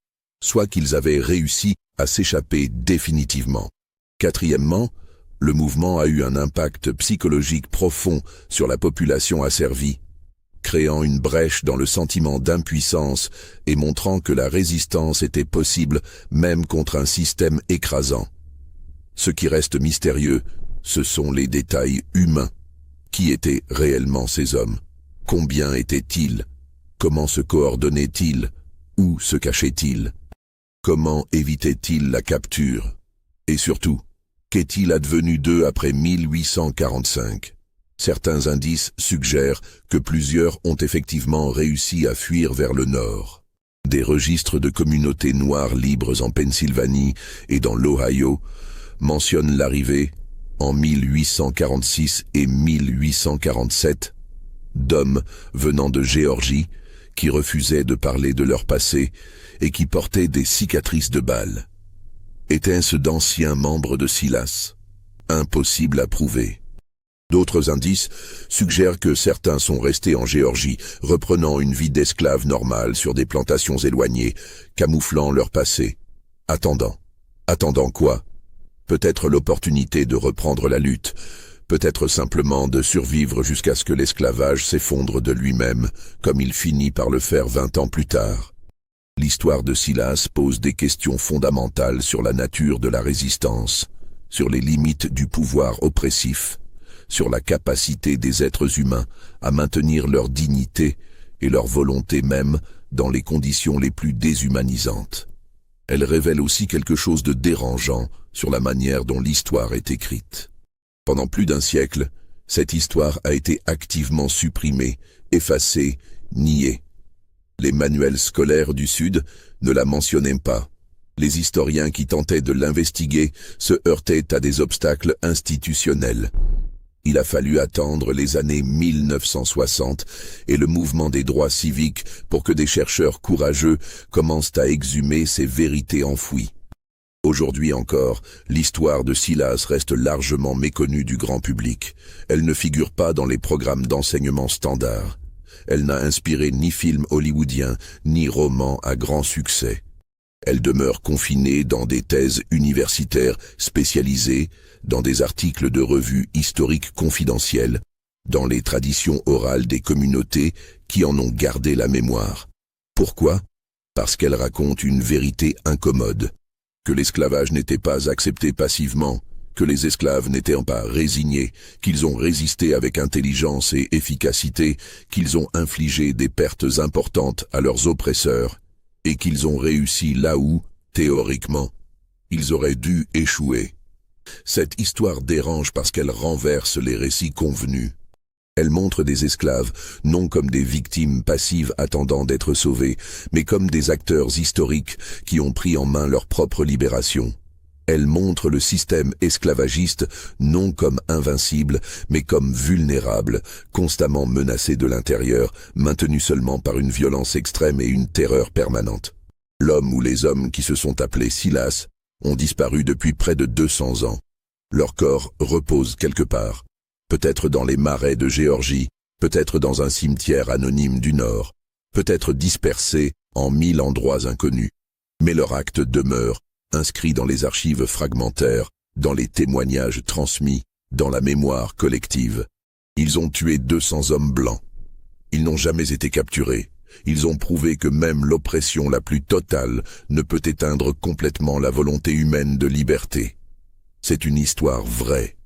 soit qu'ils avaient réussi à s'échapper définitivement. Quatrièmement, le mouvement a eu un impact psychologique profond sur la population asservie, créant une brèche dans le sentiment d'impuissance et montrant que la résistance était possible même contre un système écrasant. Ce qui reste mystérieux, ce sont les détails humains. Qui étaient réellement ces hommes? Combien étaient-ils? Comment se coordonnaient-ils? Où se cachaient-ils? Comment évitaient-ils la capture? Et surtout, qu'est-il advenu d'eux après 1845? Certains indices suggèrent que plusieurs ont effectivement réussi à fuir vers le nord. Des registres de communautés noires libres en Pennsylvanie et dans l'Ohio mentionnent l'arrivée, en 1846 et 1847, d'hommes venant de Géorgie qui refusaient de parler de leur passé et qui portaient des cicatrices de balles. Étaient-ce d'anciens membres de Silas? Impossible à prouver. D'autres indices suggèrent que certains sont restés en Géorgie, reprenant une vie d'esclaves normale sur des plantations éloignées, camouflant leur passé. Attendant quoi? Peut-être l'opportunité de reprendre la lutte, peut-être simplement de survivre jusqu'à ce que l'esclavage s'effondre de lui-même, comme il finit par le faire 20 ans plus tard. L'histoire de Silas pose des questions fondamentales sur la nature de la résistance, sur les limites du pouvoir oppressif, sur la capacité des êtres humains à maintenir leur dignité et leur volonté même dans les conditions les plus déshumanisantes. Elle révèle aussi quelque chose de dérangeant sur la manière dont l'histoire est écrite. Pendant plus d'un siècle, cette histoire a été activement supprimée, effacée, niée. Les manuels scolaires du Sud ne la mentionnaient pas. Les historiens qui tentaient de l'investiguer se heurtaient à des obstacles institutionnels. Il a fallu attendre les années 1960 et le mouvement des droits civiques pour que des chercheurs courageux commencent à exhumer ces vérités enfouies. Aujourd'hui encore, l'histoire de Silas reste largement méconnue du grand public. Elle ne figure pas dans les programmes d'enseignement standards. Elle n'a inspiré ni film hollywoodien, ni roman à grand succès. Elle demeure confinée dans des thèses universitaires spécialisées, dans des articles de revues historiques confidentielles, dans les traditions orales des communautés qui en ont gardé la mémoire. Pourquoi? Parce qu'elle raconte une vérité incommode, que l'esclavage n'était pas accepté passivement, que les esclaves n'étaient pas résignés, qu'ils ont résisté avec intelligence et efficacité, qu'ils ont infligé des pertes importantes à leurs oppresseurs, et qu'ils ont réussi là où, théoriquement, ils auraient dû échouer. Cette histoire dérange parce qu'elle renverse les récits convenus. Elle montre des esclaves, non comme des victimes passives attendant d'être sauvées, mais comme des acteurs historiques qui ont pris en main leur propre libération. Elle montre le système esclavagiste non comme invincible, mais comme vulnérable, constamment menacé de l'intérieur, maintenu seulement par une violence extrême et une terreur permanente. L'homme ou les hommes qui se sont appelés Silas ont disparu depuis près de 200 ans. Leur corps repose quelque part, peut-être dans les marais de Géorgie, peut-être dans un cimetière anonyme du Nord, peut-être dispersés en 1000 endroits inconnus. Mais leur acte demeure, inscrit dans les archives fragmentaires, dans les témoignages transmis, dans la mémoire collective. Ils ont tué 200 hommes blancs. Ils n'ont jamais été capturés. Ils ont prouvé que même l'oppression la plus totale ne peut éteindre complètement la volonté humaine de liberté. C'est une histoire vraie.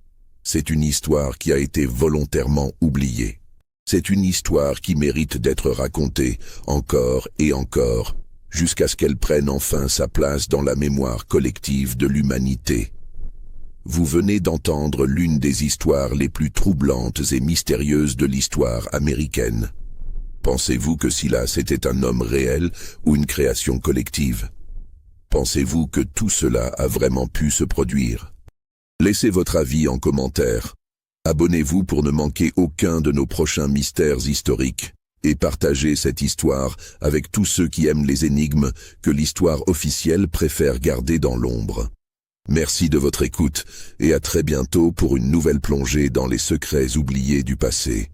C'est une histoire qui a été volontairement oubliée. C'est une histoire qui mérite d'être racontée encore et encore, jusqu'à ce qu'elle prenne enfin sa place dans la mémoire collective de l'humanité. Vous venez d'entendre l'une des histoires les plus troublantes et mystérieuses de l'histoire américaine. Pensez-vous que Silas était un homme réel ou une création collective? Pensez-vous que tout cela a vraiment pu se produire? Laissez votre avis en commentaire. Abonnez-vous pour ne manquer aucun de nos prochains mystères historiques. Et partagez cette histoire avec tous ceux qui aiment les énigmes que l'histoire officielle préfère garder dans l'ombre. Merci de votre écoute et à très bientôt pour une nouvelle plongée dans les secrets oubliés du passé.